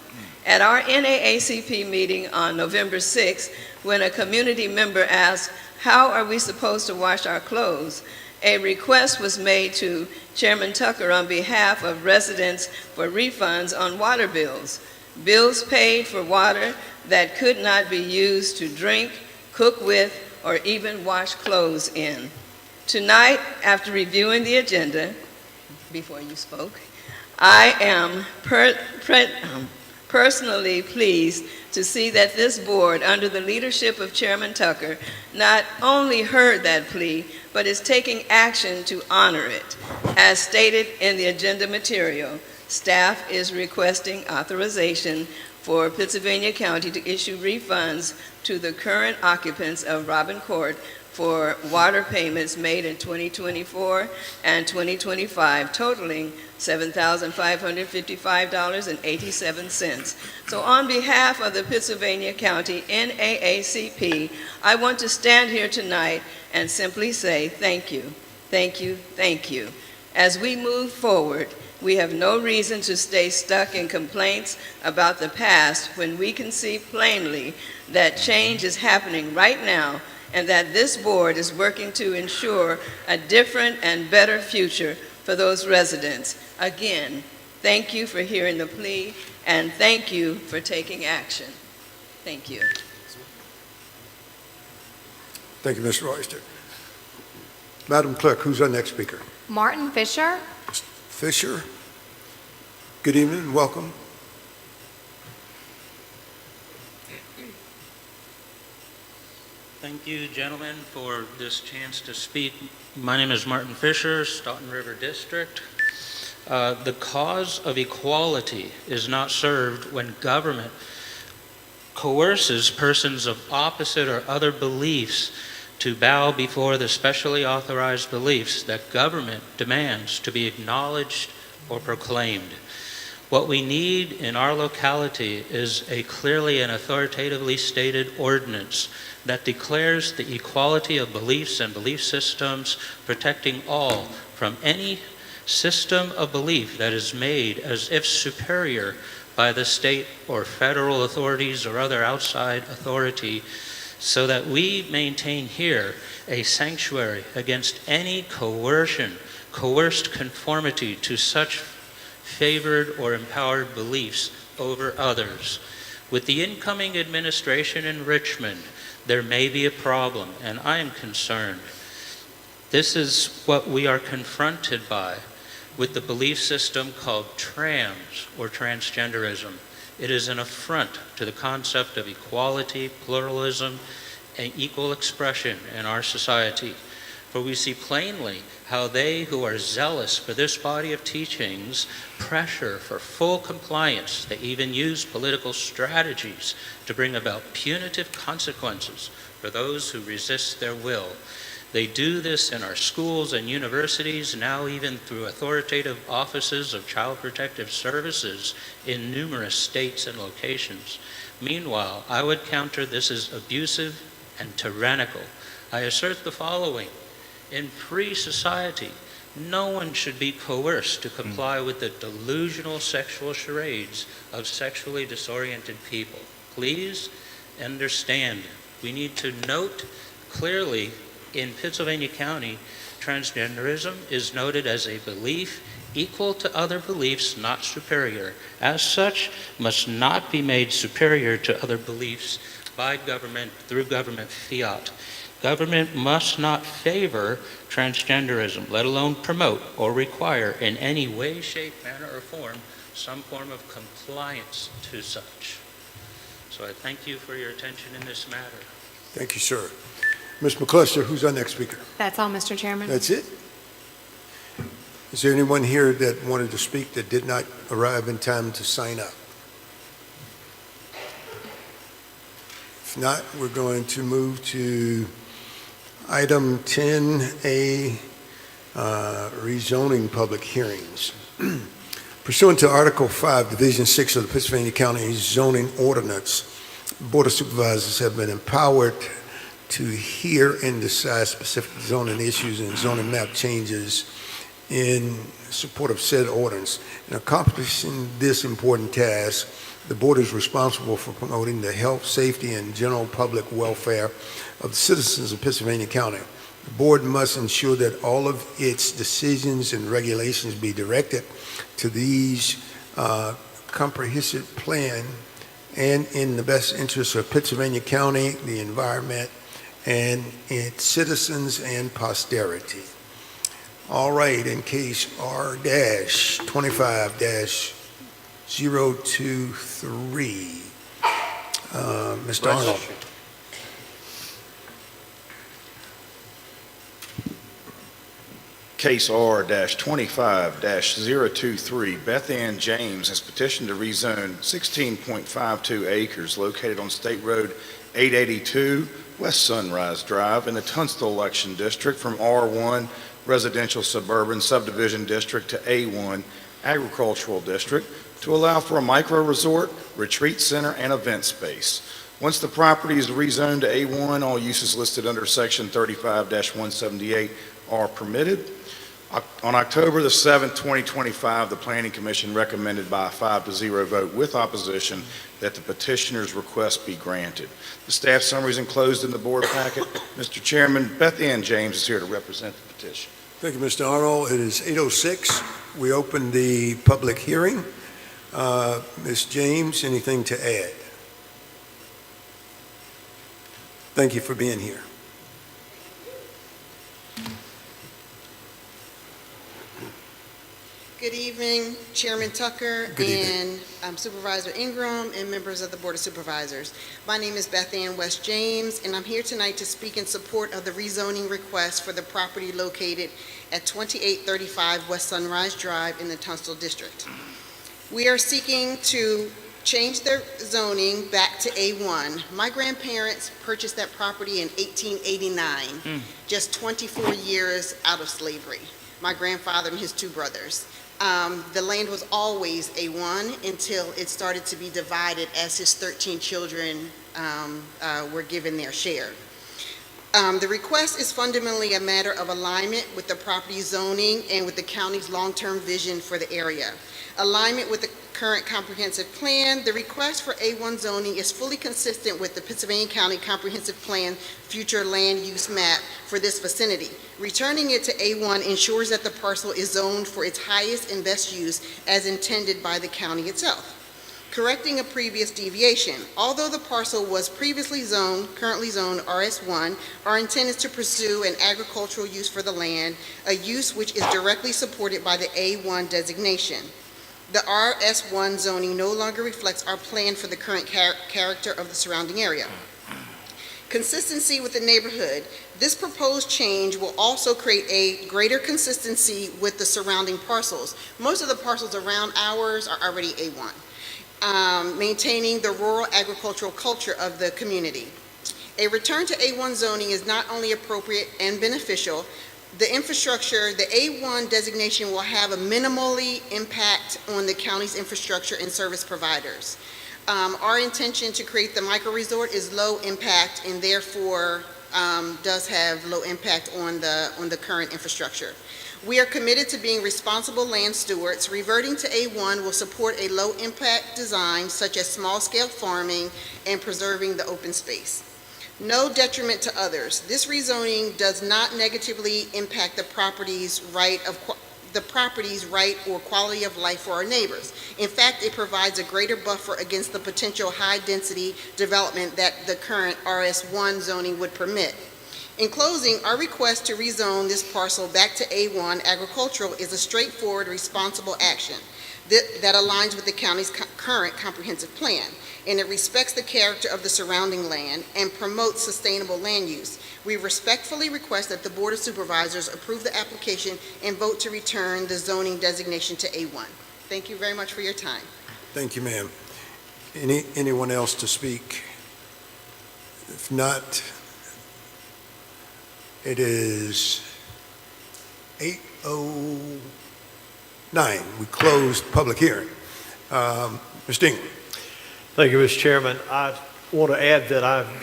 At our NAACP meeting on November 6th, when a community member asked, "How are we supposed to wash our clothes?" a request was made to Chairman Tucker on behalf of residents for refunds on water bills. Bills paid for water that could not be used to drink, cook with, or even wash clothes in. Tonight, after reviewing the agenda, before you spoke, I am personally pleased to see that this board, under the leadership of Chairman Tucker, not only heard that plea, but is taking action to honor it. As stated in the agenda material, staff is requesting authorization for Pittsylvania County to issue refunds to the current occupants of Robin Court for water payments made in 2024 and 2025, totaling $7,555.87. So on behalf of the Pittsylvania County NAACP, I want to stand here tonight and simply say thank you, thank you, thank you. As we move forward, we have no reason to stay stuck in complaints about the past when we can see plainly that change is happening right now and that this board is working to ensure a different and better future for those residents. Again, thank you for hearing the plea, and thank you for taking action. Thank you. Thank you, Ms. Royster. Madam Clerk, who's our next speaker? Martin Fisher. Fisher. Good evening and welcome. Thank you, gentlemen, for this chance to speak. My name is Martin Fisher, Stoughton River District. The cause of equality is not served when government coerces persons of opposite or other beliefs to bow before the specially authorized beliefs that government demands to be acknowledged or proclaimed. What we need in our locality is a clearly and authoritatively stated ordinance that declares the equality of beliefs and belief systems, protecting all from any system of belief that is made as if superior by the state or federal authorities or other outside authority, so that we maintain here a sanctuary against any coerced conformity to such favored or empowered beliefs over others. With the incoming administration in Richmond, there may be a problem, and I am concerned. This is what we are confronted by with the belief system called trans or transgenderism. It is an affront to the concept of equality, pluralism, and equal expression in our society. For we see plainly how they who are zealous for this body of teachings pressure for full compliance. They even use political strategies to bring about punitive consequences for those who resist their will. They do this in our schools and universities, now even through authoritative offices of Child Protective Services in numerous states and locations. Meanwhile, I would counter this as abusive and tyrannical. I assert the following. In free society, no one should be coerced to comply with the delusional sexual charades of sexually disoriented people. Please understand, we need to note clearly in Pittsylvania County, transgenderism is noted as a belief equal to other beliefs, not superior. As such, must not be made superior to other beliefs by government through government fiat. Government must not favor transgenderism, let alone promote or require in any way, shape, manner, or form some form of compliance to such. So I thank you for your attention in this matter. Thank you, sir. Ms. McCluster, who's our next speaker? That's all, Mr. Chairman. That's it? Is there anyone here that wanted to speak that did not arrive in time to sign up? If not, we're going to move to item 10A, rezoning public hearings. Pursuant to Article 5, Division 6 of the Pennsylvania County Zoning Ordinance, Board of Supervisors have been empowered to hear and decide specific zoning issues and zoning map changes in support of said ordinance. In accomplishing this important task, the board is responsible for promoting the health, safety, and general public welfare of the citizens of Pennsylvania County. The board must ensure that all of its decisions and regulations be directed to these comprehensive plan and in the best interest of Pennsylvania County, the environment, and its citizens and posterity. All right, in case R-25-023, Mr. Arnold. Case R-25-023, Beth Ann James has petitioned to rezone 16.52 acres located on State Road 882, West Sunrise Drive in the Tunstall Election District from R1 Residential Suburban Subdivision District to A1 Agricultural District to allow for a micro-resort, retreat center, and event space. Once the property is rezoned to A1, all uses listed under Section 35-178 are permitted. On October the 7th, 2025, the Planning Commission recommended by a 5-0 vote with opposition that the petitioner's request be granted. The staff summary is enclosed in the board packet. Mr. Chairman, Beth Ann James is here to represent the petition. Thank you, Mr. Arnold. It is 8:06. We open the public hearing. Ms. James, anything to add? Thank you for being here. Good evening, Chairman Tucker Good evening. and Supervisor Ingram and members of the Board of Supervisors. My name is Beth Ann West James, and I'm here tonight to speak in support of the rezoning request for the property located at 2835 West Sunrise Drive in the Tunstall District. We are seeking to change their zoning back to A1. My grandparents purchased that property in 1889, just 24 years out of slavery. My grandfather and his two brothers. The land was always A1 until it started to be divided as his 13 children were given their share. The request is fundamentally a matter of alignment with the property zoning and with the county's long-term vision for the area. Alignment with the current comprehensive plan, the request for A1 zoning is fully consistent with the Pennsylvania County Comprehensive Plan future land use map for this vicinity. Returning it to A1 ensures that the parcel is zoned for its highest and best use as intended by the county itself. Correcting a previous deviation, although the parcel was previously currently zoned RS1, our intent is to pursue an agricultural use for the land, a use which is directly supported by the A1 designation. The RS1 zoning no longer reflects our plan for the current character of the surrounding area. Consistency with the neighborhood. This proposed change will also create a greater consistency with the surrounding parcels. Most of the parcels around ours are already A1. Maintaining the rural agricultural culture of the community. A return to A1 zoning is not only appropriate and beneficial, the infrastructure, the A1 designation will have a minimally impact on the county's infrastructure and service providers. Our intention to create the micro-resort is low impact and therefore does have low impact on the current infrastructure. We are committed to being responsible land stewards. Reverting to A1 will support a low impact design such as small-scale farming and preserving the open space. No detriment to others. This rezoning does not negatively impact the property's right or quality of life for our neighbors. In fact, it provides a greater buffer against the potential high-density development that the current RS1 zoning would permit. In closing, our request to rezone this parcel back to A1 agricultural is a straightforward, responsible action that aligns with the county's current comprehensive plan, and it respects the character of the surrounding land and promotes sustainable land use. We respectfully request that the Board of Supervisors approve the application and vote to return the zoning designation to A1. Thank you very much for your time. Thank you, ma'am. Anyone else to speak? If not, it is 8:09. We closed public hearing. Mr. Ingram. Thank you, Mr. Chairman. I want to add that I've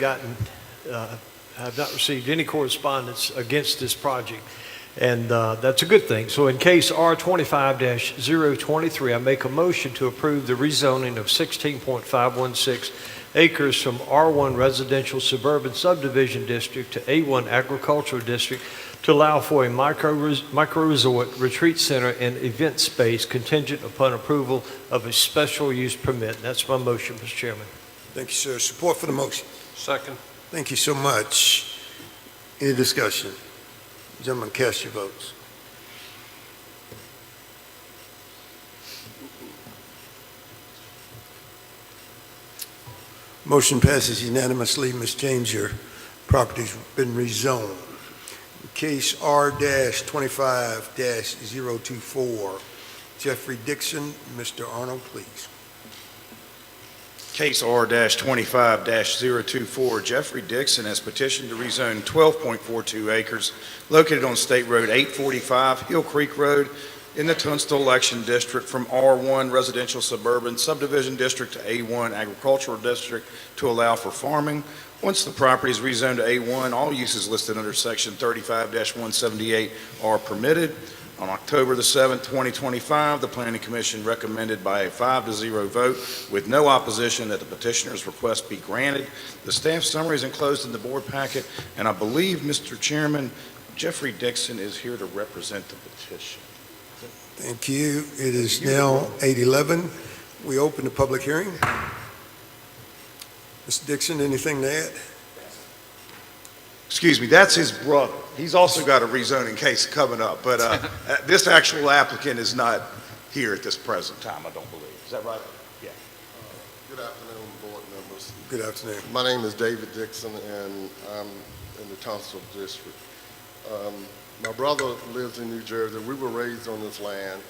not received any correspondence against this project. And that's a good thing. So in case R25-023, I make a motion to approve the rezoning of 16.516 acres from R1 Residential Suburban Subdivision District to A1 Agricultural District to allow for a micro-resort, retreat center, and event space contingent upon approval of a special use permit. That's my motion, Mr. Chairman. Thank you, sir. Support for the motion. Second. Thank you so much. Any discussion? Gentlemen, cast your votes. Motion passes unanimously. Ms. James, your property's been rezoned. Case R-25-024, Jeffrey Dixon. Mr. Arnold, please. Case R-25-024, Jeffrey Dixon has petitioned to rezone 12.42 acres located on State Road 845, Hill Creek Road, in the Tunstall Election District from R1 Residential Suburban Subdivision District to A1 Agricultural District to allow for farming. Once the property is rezoned to A1, all uses listed under Section 35-178 are permitted. On October the 7th, 2025, the Planning Commission recommended by a 5-0 vote with no opposition that the petitioner's request be granted. The staff summary is enclosed in the board packet, and I believe, Mr. Chairman, Jeffrey Dixon is here to represent the petition. Thank you. It is now 8:11. We open the public hearing. Mr. Dixon, anything to add? Excuse me, that's his brother. He's also got a rezoning case coming up, but this actual applicant is not here at this present time, I don't believe. Is that right? Yeah. Good afternoon, board members. Good afternoon. My name is David Dixon, and I'm in the Tunstall District. My brother lives in New Jersey. We were raised on this land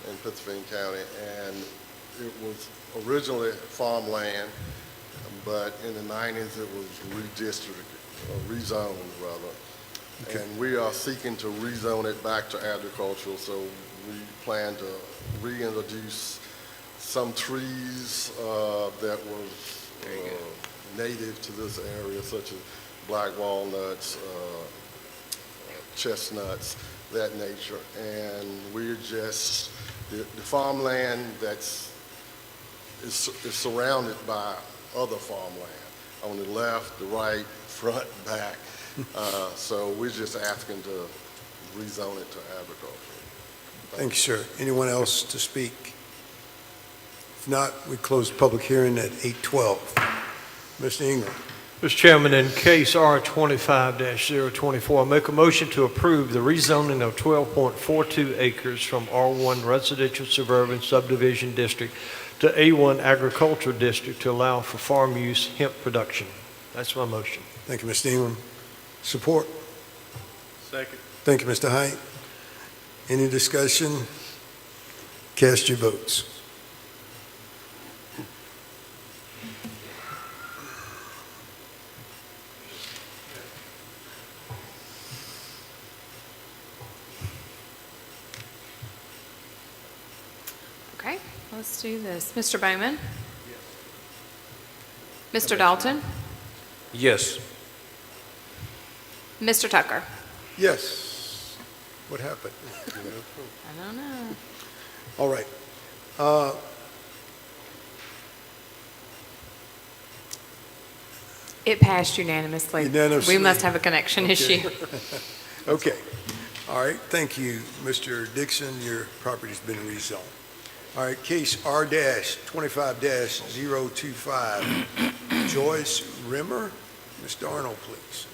in Pittsburgh County, and it was originally farmland, but in the 90s it was rezoned rather. Okay. And we are seeking to rezone it back to agricultural, so we plan to reintroduce some trees that was native to this area, such as black walnuts, chestnuts, that nature. And we're just, the farmland is surrounded by other farmland on the left, the right, front, back. So we're just asking to rezone it to agriculture. Thank you, sir. Anyone else to speak? If not, we close the public hearing at 8:12. Mr. Ingram. Mr. Chairman, in case R25-024, I make a motion to approve the rezoning of 12.42 acres from R1 Residential Suburban Subdivision District to A1 Agricultural District to allow for farm use hemp production. That's my motion. Thank you, Mr. Ingram. Support? Second. Thank you, Mr. Height. Any discussion? Cast your votes. Okay, let's do this. Mr. Bowman? Mr. Dalton? Yes. Mr. Tucker? Yes. What happened? I don't know. All right. It passed unanimously. Unanimously. We must have a connection Okay. issue. Okay. All right. Thank you, Mr. Dixon. Your property's been rezoned. All right. Case R-25-025. Joyce Rimmer. Mr. Arnold, please.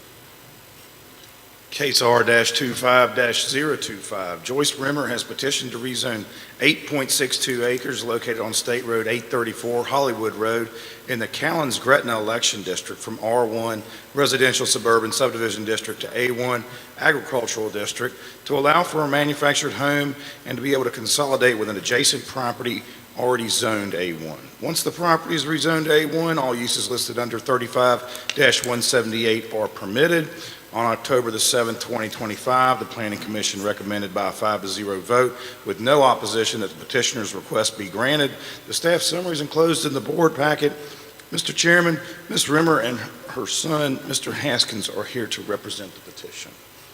Case R-25-025, Joyce Rimmer has petitioned to rezone 8.62 acres located on State Road 834, Hollywood Road, in the Callens-Gretna Election District from R1 Residential Suburban Subdivision District to A1 Agricultural District to allow for a manufactured home and to be able to consolidate with an adjacent property already zoned A1. Once the property is rezoned to A1, all uses listed under 35-178 are permitted. On October the 7th, 2025, the Planning Commission recommended by a 5-0 vote with no opposition that the petitioner's request be granted. The staff summary is enclosed in the board packet. Mr. Chairman, Ms. Rimmer and her son, Mr. Haskins, are here to represent the petition.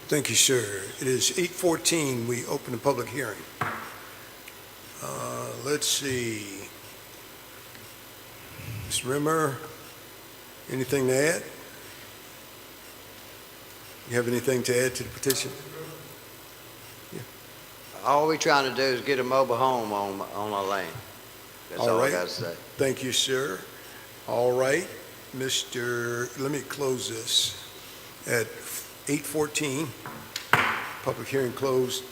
Thank you, sir. It is 8:14. We open the public hearing. Let's see. Ms. Rimmer, anything to add? You have anything to add to the petition? All we're trying to do is get a mobile home on our land. That's all I right. got to say. Thank you, sir. All right, let me close this at 8:14. Public hearing closed.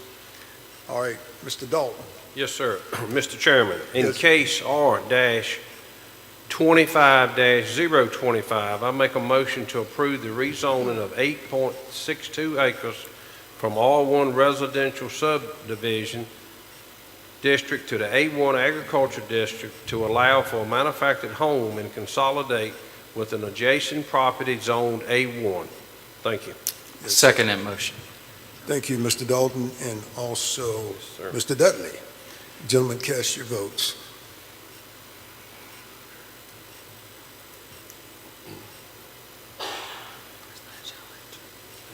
All right, Mr. Dalton. Yes, sir. Mr. Chairman, in Yes. case R-25-025, I make a motion to approve the rezoning of 8.62 acres from R1 residential subdivision district to the A1 agriculture district to allow for a manufactured home and consolidate with an adjacent property zoned A1. Thank you. Second that motion. Thank you, Mr. Dalton, and also sir. Mr. Dudley. Gentlemen, cast your votes.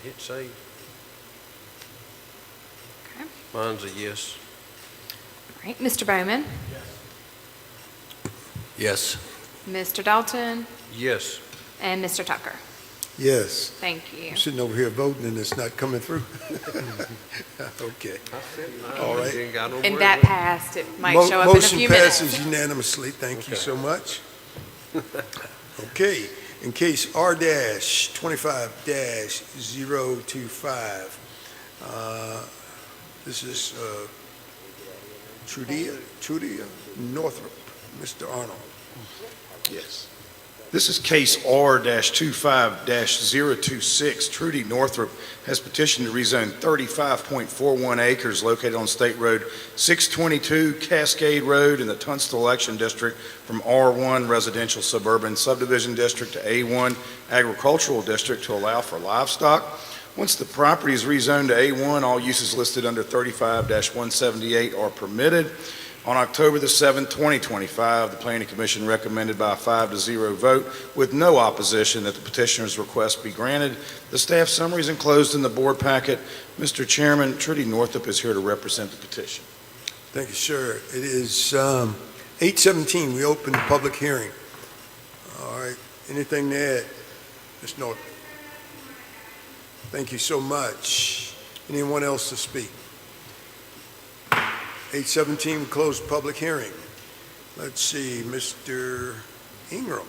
Hit save. Okay. Mine's a yes. All right, Mr. Bowman? Yes. Mr. Dalton? Yes. And Mr. Tucker? Yes. Thank you. I'm sitting over here voting and it's not coming through. Okay. All right. And that passed. It might show up in a few Motion minutes. passes unanimously. Thank you Okay. so much. Okay, in case R-25-025, this is Trudia Northrop. Mr. Arnold. Yes. This is case R-25-026. Trudy Northrop has petitioned to rezone 35.41 acres located on State Road 622 Cascade Road in the Tunstall Election District from R1 Residential Suburban Subdivision District to A1 Agricultural District to allow for livestock. Once the property is rezoned to A1, all uses listed under 35-178 are permitted. On October the 7th, 2025, the Planning Commission recommended by a 5-0 vote with no opposition that the petitioner's request be granted. The staff summary is enclosed in the board packet. Mr. Chairman, Trudy Northrop is here to represent the petition. Thank you, sir. It is 8:17. We open the public hearing. All right, anything to add? Ms. Northrop. Thank you so much. Anyone else to speak? 8:17, we close the public hearing. Let's see, Mr. Ingram.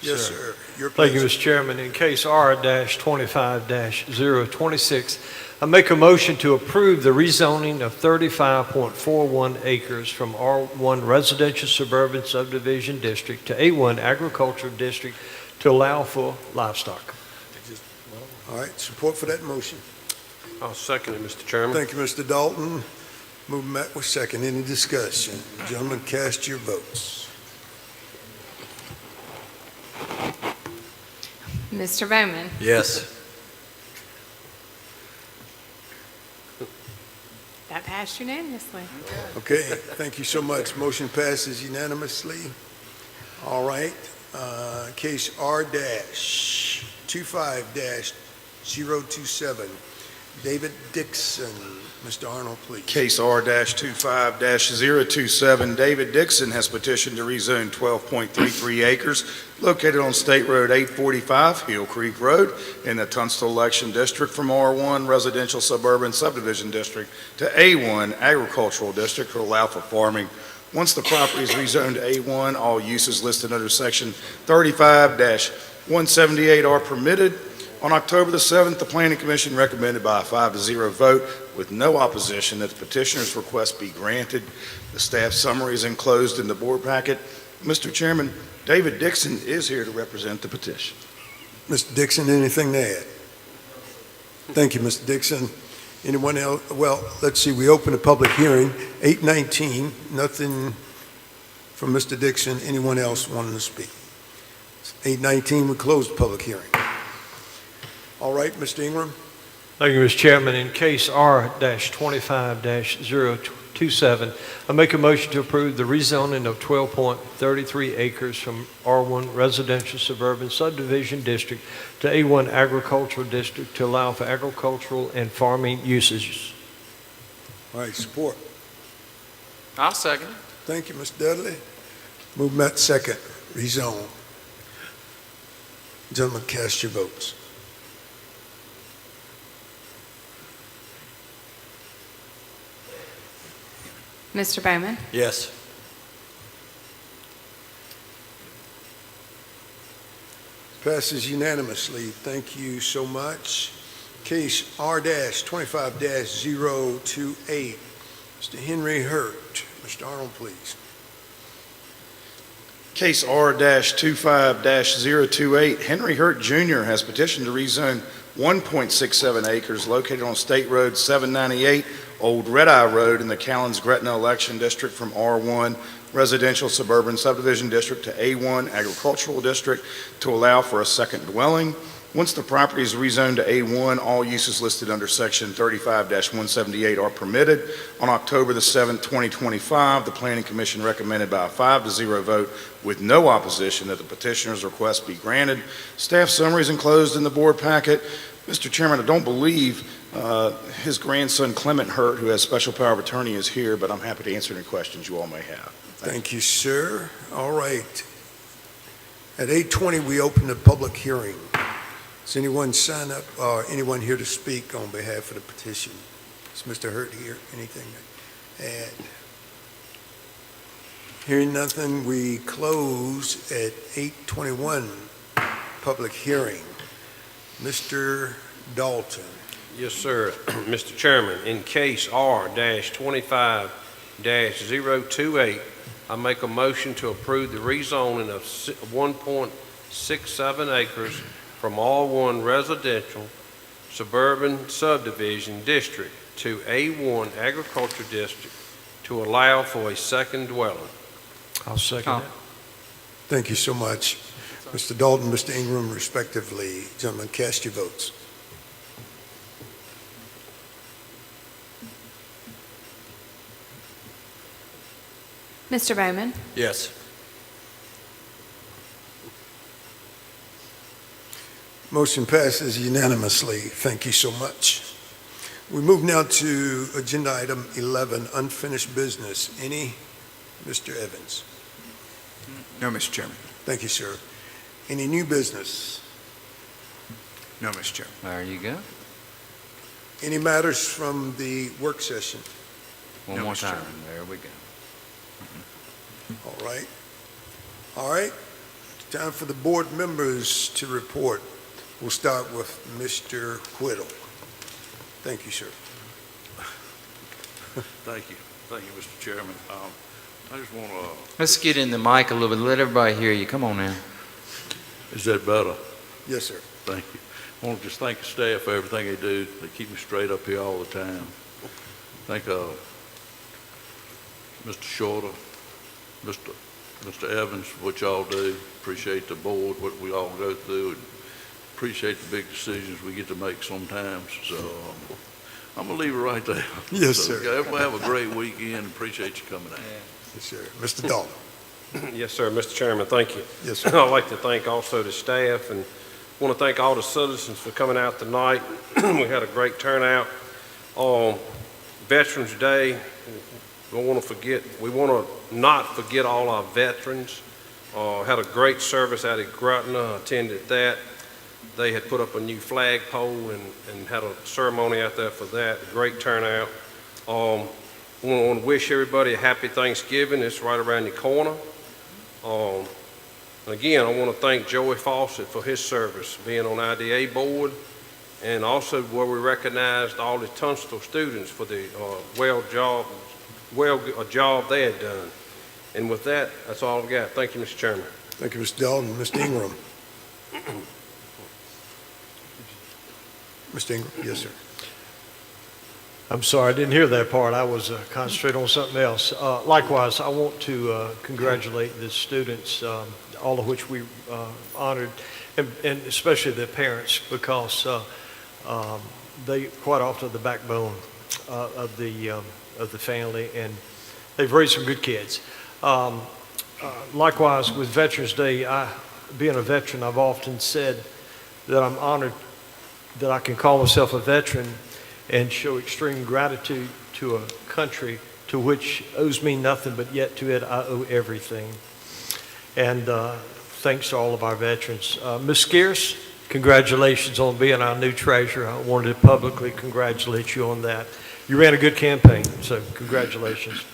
Yes, sir. Your Thank you, pleasure. Mr. Chairman. In case R-25-026, I make a motion to approve the rezoning of 35.41 acres from R1 Residential Suburban Subdivision District to A1 Agricultural District to allow for livestock. All right, support for that motion. I'll second it, Mr. Chairman. Thank you, Mr. Dalton. Moving back with second. Any discussion? Gentlemen, cast your votes. Mr. Bowman? Yes. That passed unanimously. Okay, thank you so much. Motion passes unanimously. All right, case R-25-027, David Dixon. Mr. Arnold, please. Case R-25-027, David Dixon has petitioned to rezone 12.33 acres located on State Road 845, Hill Creek Road, in the Tunstall Election District from R1 Residential Suburban Subdivision District to A1 Agricultural District to allow for farming. Once the property is rezoned to A1, all uses listed under Section 35-178 are permitted. On October the 7th, the Planning Commission recommended by a 5-0 vote with no opposition that the petitioner's request be granted. The staff summary is enclosed in the board packet. Mr. Chairman, David Dixon is here to represent the petition. Mr. Dixon, anything to add? Thank you, Mr. Dixon. Anyone else? Well, let's see, we open the public hearing, 8:19, nothing from Mr. Dixon. Anyone else wanting to speak? 8:19, we close the public hearing. All right, Mr. Ingram. Thank you, Mr. Chairman. In case R-25-028, 27. I make a motion to approve the rezoning of 12.33 acres from R1 Residential Suburban Subdivision District to A1 Agricultural District to allow for agricultural and farming usages. All right, support. I'll second it. Thank you, Mr. Dudley. Movement second, rezone. Gentlemen, cast your votes. Mr. Bowman? Yes. Passes unanimously. Thank you so much. Case R-25-028. Mr. Henry Hurt. Mr. Arnold, please. Case R-25-028, Henry Hurt Jr. has petitioned to rezone 1.67 acres located on State Road 798, Old Red Eye Road in the Callens-Gretna Election District from R1 Residential Suburban Subdivision District to A1 Agricultural District to allow for a second dwelling. Once the property is rezoned to A1, all uses listed under Section 35-178 are permitted. On October the 7th, 2025, the Planning Commission recommended by a 5-0 vote with no opposition that the petitioner's request be granted. Staff summary is enclosed in the board packet. Mr. Chairman, I don't believe his grandson Clement Hurt, who has special power of attorney, is here, but I'm happy to answer any questions you all may have. Thank you, sir. All right. At 8:20, we open the public hearing. Does anyone sign up, or anyone here to speak on behalf of the petition? Is Mr. Hurt here? Anything to add? Hearing nothing, we close at 8:21, public hearing. Mr. Dalton. Yes, sir. Mr. Chairman, in case R-25-028, I make a motion to approve the rezoning of 1.67 acres from R1 Residential Suburban Subdivision District to A1 Agriculture District to allow for a second dwelling. I'll second it. Thank you so much. Mr. Dalton, Mr. Ingram, respectively. Gentlemen, cast your votes. Mr. Bowman? Yes. Motion passes unanimously. Thank you so much. We move now to agenda item 11, unfinished business. Any? Mr. Evans? No, Mr. Chairman. Thank you, sir. Any new business? No, Mr. Chairman. There you go. Any matters from the work session? One No, more Mr. time. Chairman. There we go. All right. All right. Time for the board members to report. We'll start with Mr. Whittle. Thank you, sir. Thank you. Thank you, Mr. Chairman. I just want to... Let's get in the mic a little bit. Let everybody hear you. Come on now. Is that better? Yes, sir. Thank you. I want to just thank the staff for everything they do. They keep me straight up here all the time. Thank Mr. Shorter, Mr. Evans for what y'all do. Appreciate the board, what we all go through, and appreciate the big decisions we get to make sometimes. So I'm going to leave it right there. Yes, So, sir. everybody have a great weekend. Appreciate you coming out. Yes, sir. Mr. Dalton. Yes, sir, Mr. Chairman, thank you. Yes, sir. I'd like to thank also the staff and want to thank all the citizens for coming out tonight. We had a great turnout on Veterans Day. We want to not forget all our veterans. Had a great service out at Gretna, attended that. They had put up a new flagpole and had a ceremony out there for that. Great turnout. I want to wish everybody a happy Thanksgiving. It's right around the corner. Again, I want to thank Joey Fawcett for his service, being on IDA board, and also where we recognized all the Tunstall students for the job they had done. And with that, that's all I've got. Thank you, Mr. Chairman. Thank you, Mr. Dalton. Mr. Ingram. Mr. Ingram. Yes, sir. I'm sorry, I didn't hear that part. I was concentrating on something else. Likewise, I want to congratulate the students, all of which we honored, and especially the parents, because they quite often are the backbone of the family, and they've raised some good kids. Likewise, with Veterans Day, being a veteran, I've often said that I'm honored that I can call myself a veteran and show extreme gratitude to a country to which owes me nothing, but yet to it I owe everything. And thanks to all of our veterans. Ms. Scarce, congratulations on being our new treasurer. I wanted to publicly congratulate you on that. You ran a good campaign, so congratulations.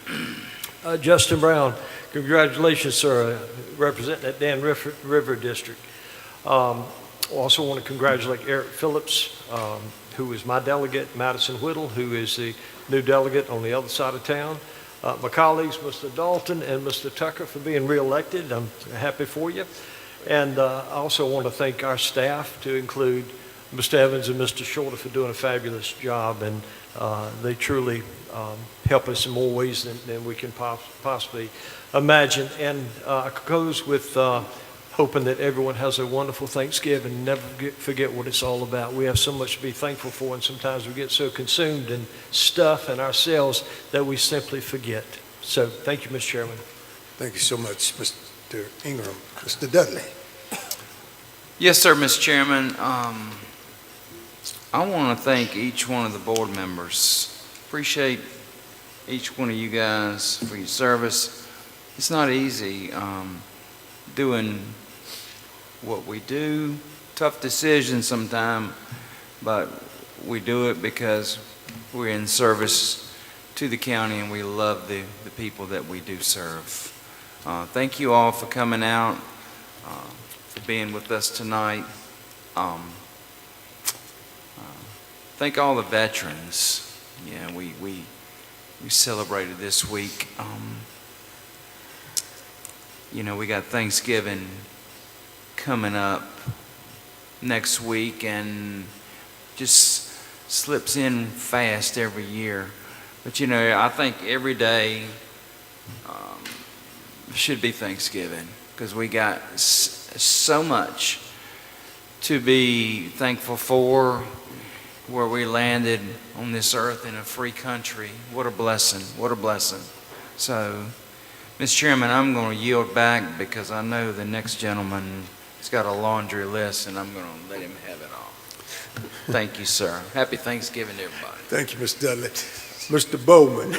Justin Brown, congratulations, sir, representing that Dan River District. Also want to congratulate Eric Phillips, who is my delegate, Madison Whittle, who is the new delegate on the other side of town. My colleagues, Mr. Dalton and Mr. Tucker, for being reelected. I'm happy for you. And I also want to thank our staff, to include Mr. Evans and Mr. Shorter, for doing a fabulous job. And they truly help us in more ways than we can possibly imagine. And I close with hoping that everyone has a wonderful Thanksgiving and never forget what it's all about. We have so much to be thankful for, and sometimes we get so consumed in stuff and ourselves that we simply forget. So thank you, Mr. Chairman. Thank you so much, Mr. Ingram. Mr. Dudley. Yes, sir, Mr. Chairman. I want to thank each one of the board members. Appreciate each one of you guys for your service. It's not easy doing what we do. Tough decisions sometimes, but we do it because we're in service to the county and we love the people that we do serve. Thank you all for coming out, for being with us tonight. Thank all the veterans. Yeah, we celebrated this week. You know, we got Thanksgiving coming up next week, and just slips in fast every year. But you know, I think every day should be Thanksgiving, because we got so much to be thankful for, where we landed on this earth in a free country. What a blessing, what a blessing. So, Mr. Chairman, I'm going to yield back because I know the next gentleman has got a laundry list, and I'm going to let him have it all. Thank you, sir. Happy Thanksgiving to everybody. Thank you, Mr. Dudley. Mr. Bowman.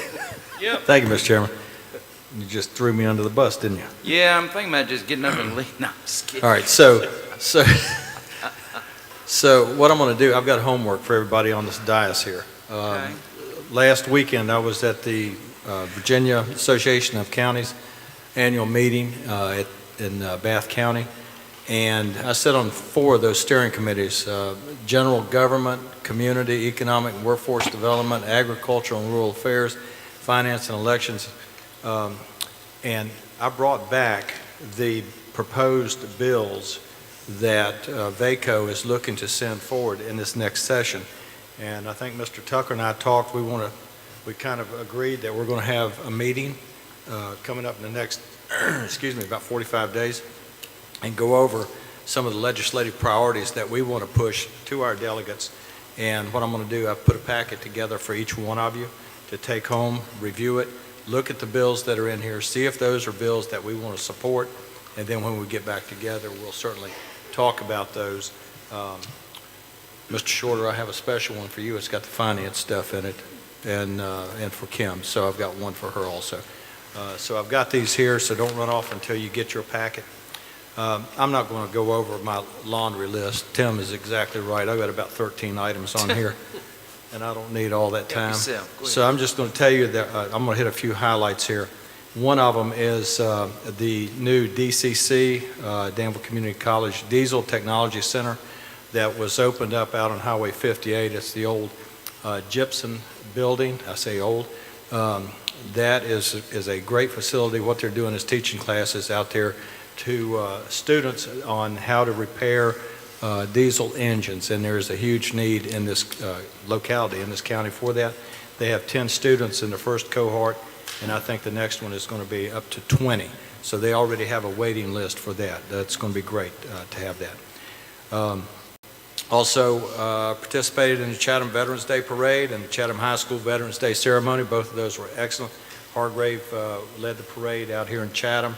Yep. Thank you, Mr. Chairman. You just threw me under the bus, didn't you? Yeah, I'm thinking about just getting up and leaving. No, I'm just kidding. All right, so what I'm going to do, I've got homework for everybody on this dais here. Okay. Last weekend, I was at the Virginia Association of Counties annual meeting in Bath County, and I sat on 4 of those steering committees: general government, community, economic and workforce development, agricultural and rural affairs, finance and elections. And I brought back the proposed bills that VACO is looking to send forward in this next session. And I think Mr. Tucker and I talked, we kind of agreed that we're going to have a meeting coming up in the next, about 45 days, and go over some of the legislative priorities that we want to push to our delegates. And what I'm going to do, I've put a packet together for each one of you to take home, review it, look at the bills that are in here, see if those are bills that we want to support, and then when we get back together, we'll certainly talk about those. Mr. Shorter, I have a special one for you. It's got the finance stuff in it, and for Kim, so I've got one for her also. So I've got these here, so don't run off until you get your packet. I'm not going to go over my laundry list. Tim is exactly right. I've got about 13 items on here, and I don't need all that time. So I'm just going to tell you that I'm going to hit a few highlights here. One of them is the new DCC, Danville Community College Diesel Technology Center, that was opened up out on Highway 58. It's the old gypsum building. I say old. That is a great facility. What they're doing is teaching classes out there to students on how to repair diesel engines, and there's a huge need in this locality, in this county, for that. They have 10 students in the first cohort, and I think the next one is going to be up to 20. So they already have a waiting list for that. That's going to be great to have that. Also participated in the Chatham Veterans Day Parade and the Chatham High School Veterans Day Ceremony. Both of those were excellent. Hargrave led the parade out here in Chatham,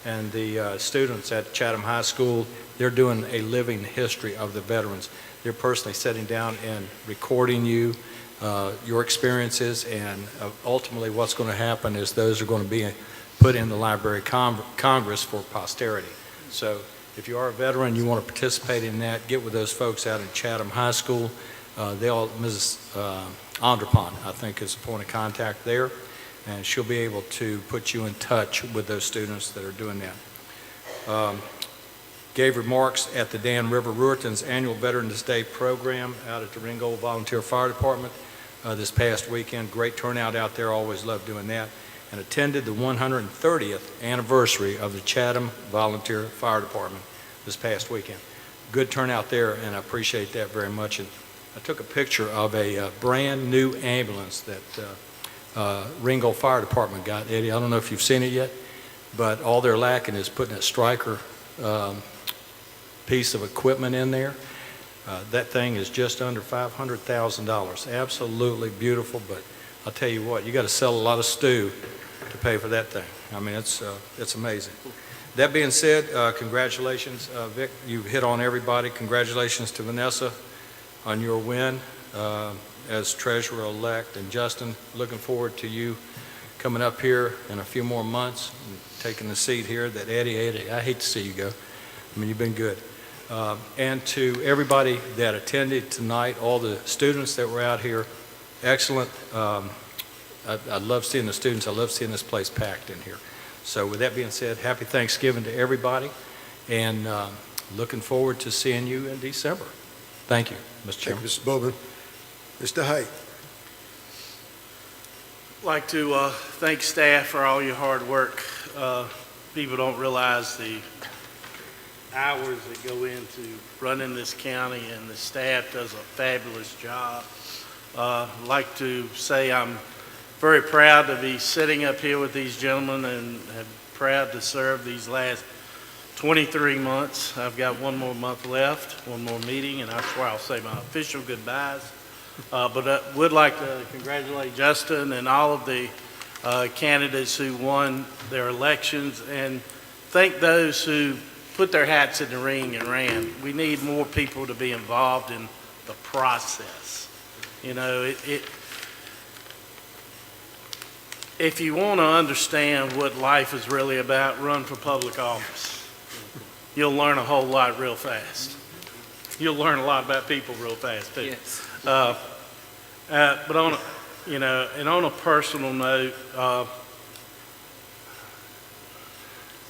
and the students at Chatham High School, they're doing a living history of the veterans. They're personally sitting down and recording you, your experiences, and ultimately what's going to happen is those are going to be put in the Library of Congress for posterity. So if you are a veteran, you want to participate in that, get with those folks out in Chatham High School. Mrs. Andrepon, I think, is the point of contact there, and she'll be able to put you in touch with those students that are doing that. Gave remarks at the Dan River Ruerton's annual Veterans Day program out at the Ringgold Volunteer Fire Department this past weekend. Great turnout out there, always love doing that. And attended the 130th anniversary of the Chatham Volunteer Fire Department this past weekend. Good turnout there, and I appreciate that very much. And I took a picture of a brand new ambulance that Ringgold Fire Department got. Eddie, I don't know if you've seen it yet, but all they're lacking is putting a striker piece of equipment in there. That thing is just under $500,000. Absolutely beautiful, but I'll tell you what, you got to sell a lot of stew to pay for that thing. I mean, it's amazing. That being said, congratulations, Vic. You hit on everybody. Congratulations to Vanessa on your win as treasurer-elect, and Justin, looking forward to you coming up here in a few more months and taking the seat here that Eddie, I hate to see you go. I mean, you've been good. And to everybody that attended tonight, all the students that were out here, excellent. I love seeing the students. I love seeing this place packed in here. So with that being said, happy Thanksgiving to everybody, and looking forward to seeing you in December. Thank you, Mr. Chairman. Thank you, Mr. Bowman. Mr. Height. I'd like to thank staff for all your hard work. People don't realize the hours that go into running this county, and the staff does a fabulous job. I'd like to say I'm very proud to be sitting up here with these gentlemen, and I'm proud to serve these last 23 months. I've got one more month left, one more meeting, and that's where I'll say my official goodbyes. But I would like to congratulate Justin and all of the candidates who won their elections, and thank those who put their hats in the ring and ran. We need more people to be involved in the process. You know, if you want to understand what life is really about, run for public office. You'll learn a whole lot real fast. You'll learn a lot about people real fast too. Yes. But on a personal note,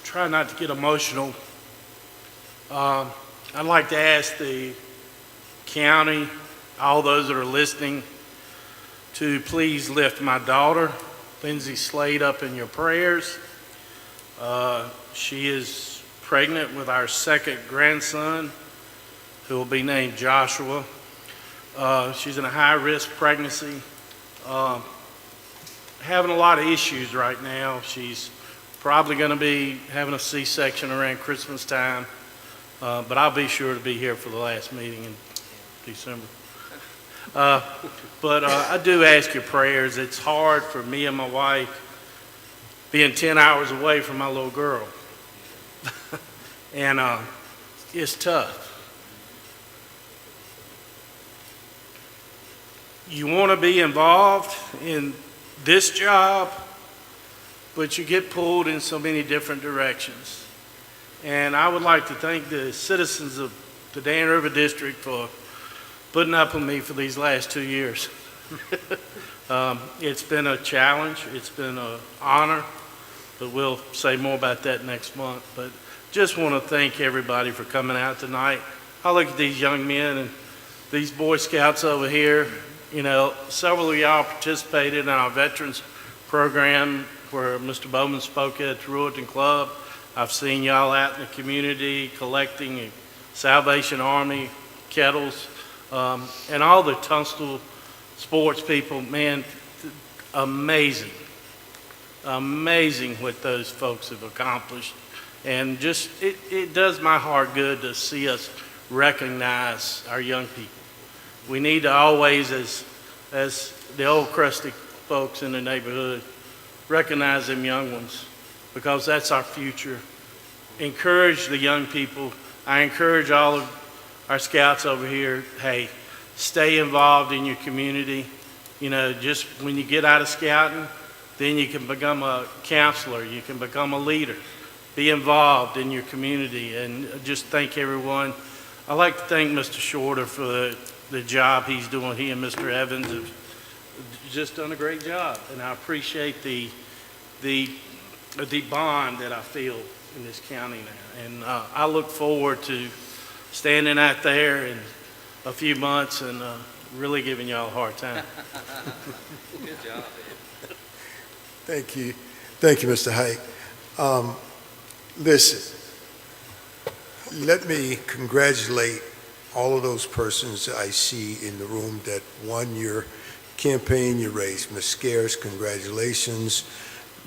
try not to get emotional. I'd like to ask the county, all those that are listening, to please lift my daughter, Lindsay Slade, up in your prayers. She is pregnant with our second grandson, who will be named Joshua. She's in a high-risk pregnancy, having a lot of issues right now. She's probably going to be having a C-section around Christmas time, but I'll be sure to be here for the last meeting in December. But I do ask your prayers. It's hard for me and my wife being 10 hours away from my little girl. And it's tough. You want to be involved in this job, but you get pulled in so many different directions. And I would like to thank the citizens of the Dan River District for putting up with me for these last 2 years. It's been a challenge. It's been an honor, but we'll say more about that next month. But just want to thank everybody for coming out tonight. I look at these young men and these Boy Scouts over here. You know, several of y'all participated in our veterans program where Mr. Bowman spoke at the Ruerton Club. I've seen y'all out in the community collecting Salvation Army kettles, and all the Tunstall sports people. Man, amazing what those folks have accomplished. And just, it does my heart good to see us recognize our young people. We need to always, as the old crusty folks in the neighborhood, recognize them young ones, because that's our future. Encourage the young people. I encourage all of our scouts over here, hey, stay involved in your community. You know, just when you get out of scouting, then you can become a counselor, you can become a leader. Be involved in your community, and just thank everyone. I'd like to thank Mr. Shorter for the job he's doing. He and Mr. Evans have just done a great job, and I appreciate the bond that I feel in this county now. And I look forward to standing out there in a few months and really giving y'all a hard time. Good job. Thank you. Thank you, Mr. Hike. Listen, let me congratulate all of those persons I see in the room that won your campaign you raised. Ms. Scares, congratulations.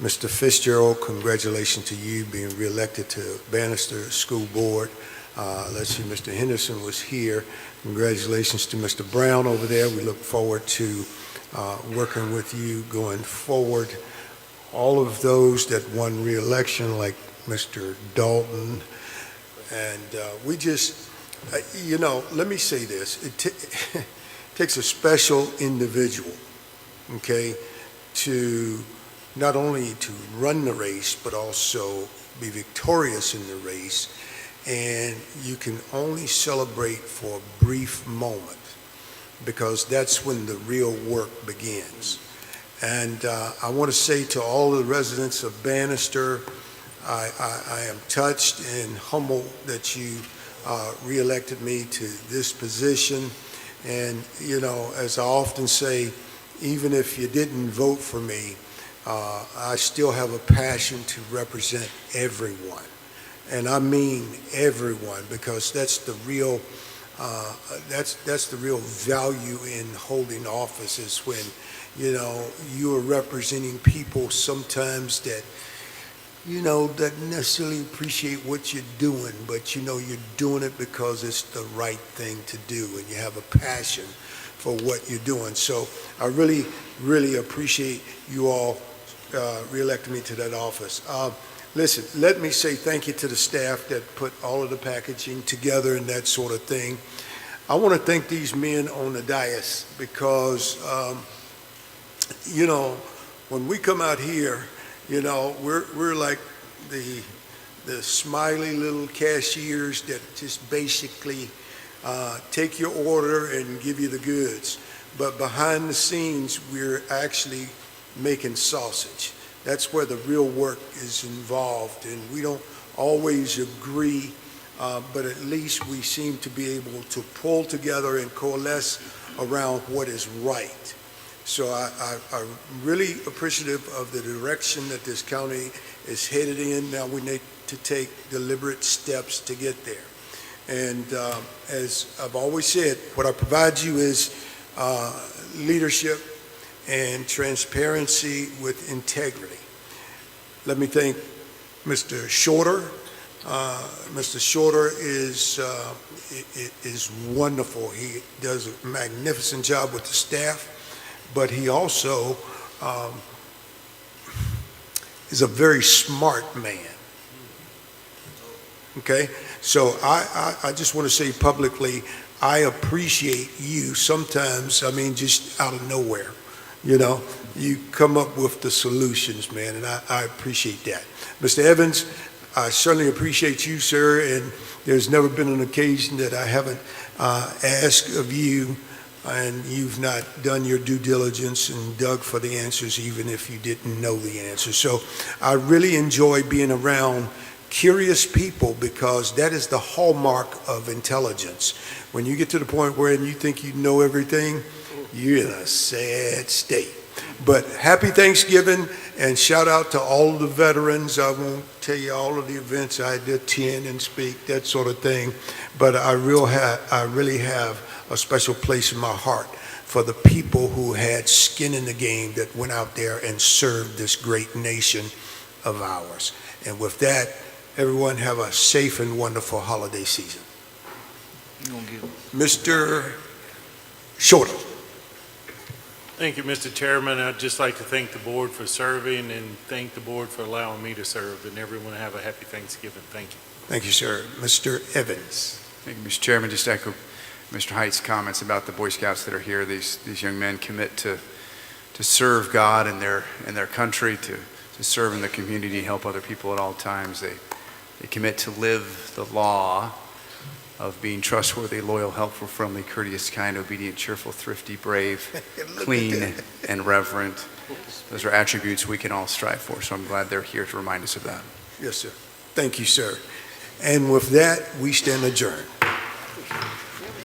Mr. Fitzgerald, congratulations to you being reelected to Bannister School Board. Let's see, Mr. Henderson was here. Congratulations to Mr. Brown over there. We look forward to working with you going forward. All of those that won re-election, like Mr. Dalton, and we just, you know, let me say this. It takes a special individual, okay, to not only to run the race, but also be victorious in the race. And you can only celebrate for a brief moment, because that's when the real work begins. And I want to say to all the residents of Bannister, I am touched and humbled that you reelected me to this position. And, you know, as I often say, even if you didn't vote for me, I still have a passion to represent everyone. And I mean everyone, because that's the real that's the real value in holding office, is when, you know, you are representing people sometimes that, you know, that necessarily appreciate what you're doing, but you know you're doing it because it's the right thing to do, and you have a passion for what you're doing. So I really, really appreciate you all reelecting me to that office. Listen, let me say thank you to the staff that put all of the packaging together and that sort of thing. I want to thank these men on the dais, because, you know, when we come out here, you know, we're like the smiley little cashiers that just basically take your order and give you the goods. But behind the scenes, we're actually making sausage. That's where the real work is involved, and we don't always agree, but at least we seem to be able to pull together and coalesce around what is right. So I'm really appreciative of the direction that this county is headed in. Now we need to take deliberate steps to get there. And as I've always said, what I provide you is leadership and transparency with integrity. Let me thank Mr. Shorter. Mr. Shorter is wonderful. He does a magnificent job with the staff, but he also is a very smart man. Okay? So I just want to say publicly, I appreciate you sometimes, I mean, just out of nowhere. You know, you come up with the solutions, man, and I appreciate that. Mr. Evans, I certainly appreciate you, sir, and there's never been an occasion that I haven't asked of you and you've not done your due diligence and dug for the answers, even if you didn't know the answers. So I really enjoy being around curious people, because that is the hallmark of intelligence. When you get to the point where you think you know everything, you're in a sad state. But happy Thanksgiving, and shout out to all of the veterans. I won't tell you all of the events I had to attend and speak, that sort of thing, but I really have a special place in my heart for the people who had skin in the game, that went out there and served this great nation of ours. And with that, everyone have a safe and wonderful holiday season. You gonna give Mr. Shorter. Thank you, Mr. Chairman. I'd just like to thank the board for serving and thank the board for allowing me to serve, and everyone have a happy Thanksgiving. Thank you. Thank you, sir. Mr. Evans. Thank you, Mr. Chairman. Just echo Mr. Height's comments about the Boy Scouts that are here. These young men commit to serve God and their country, to serve in the community, help other people at all times. They commit to live the law of being trustworthy, loyal, helpful, friendly, courteous, kind, obedient, cheerful, thrifty, brave, clean, and reverent. Those are attributes we can all strive for, so I'm glad they're here to remind us of that. Yes, sir. Thank you, sir. And with that, we stand adjourned.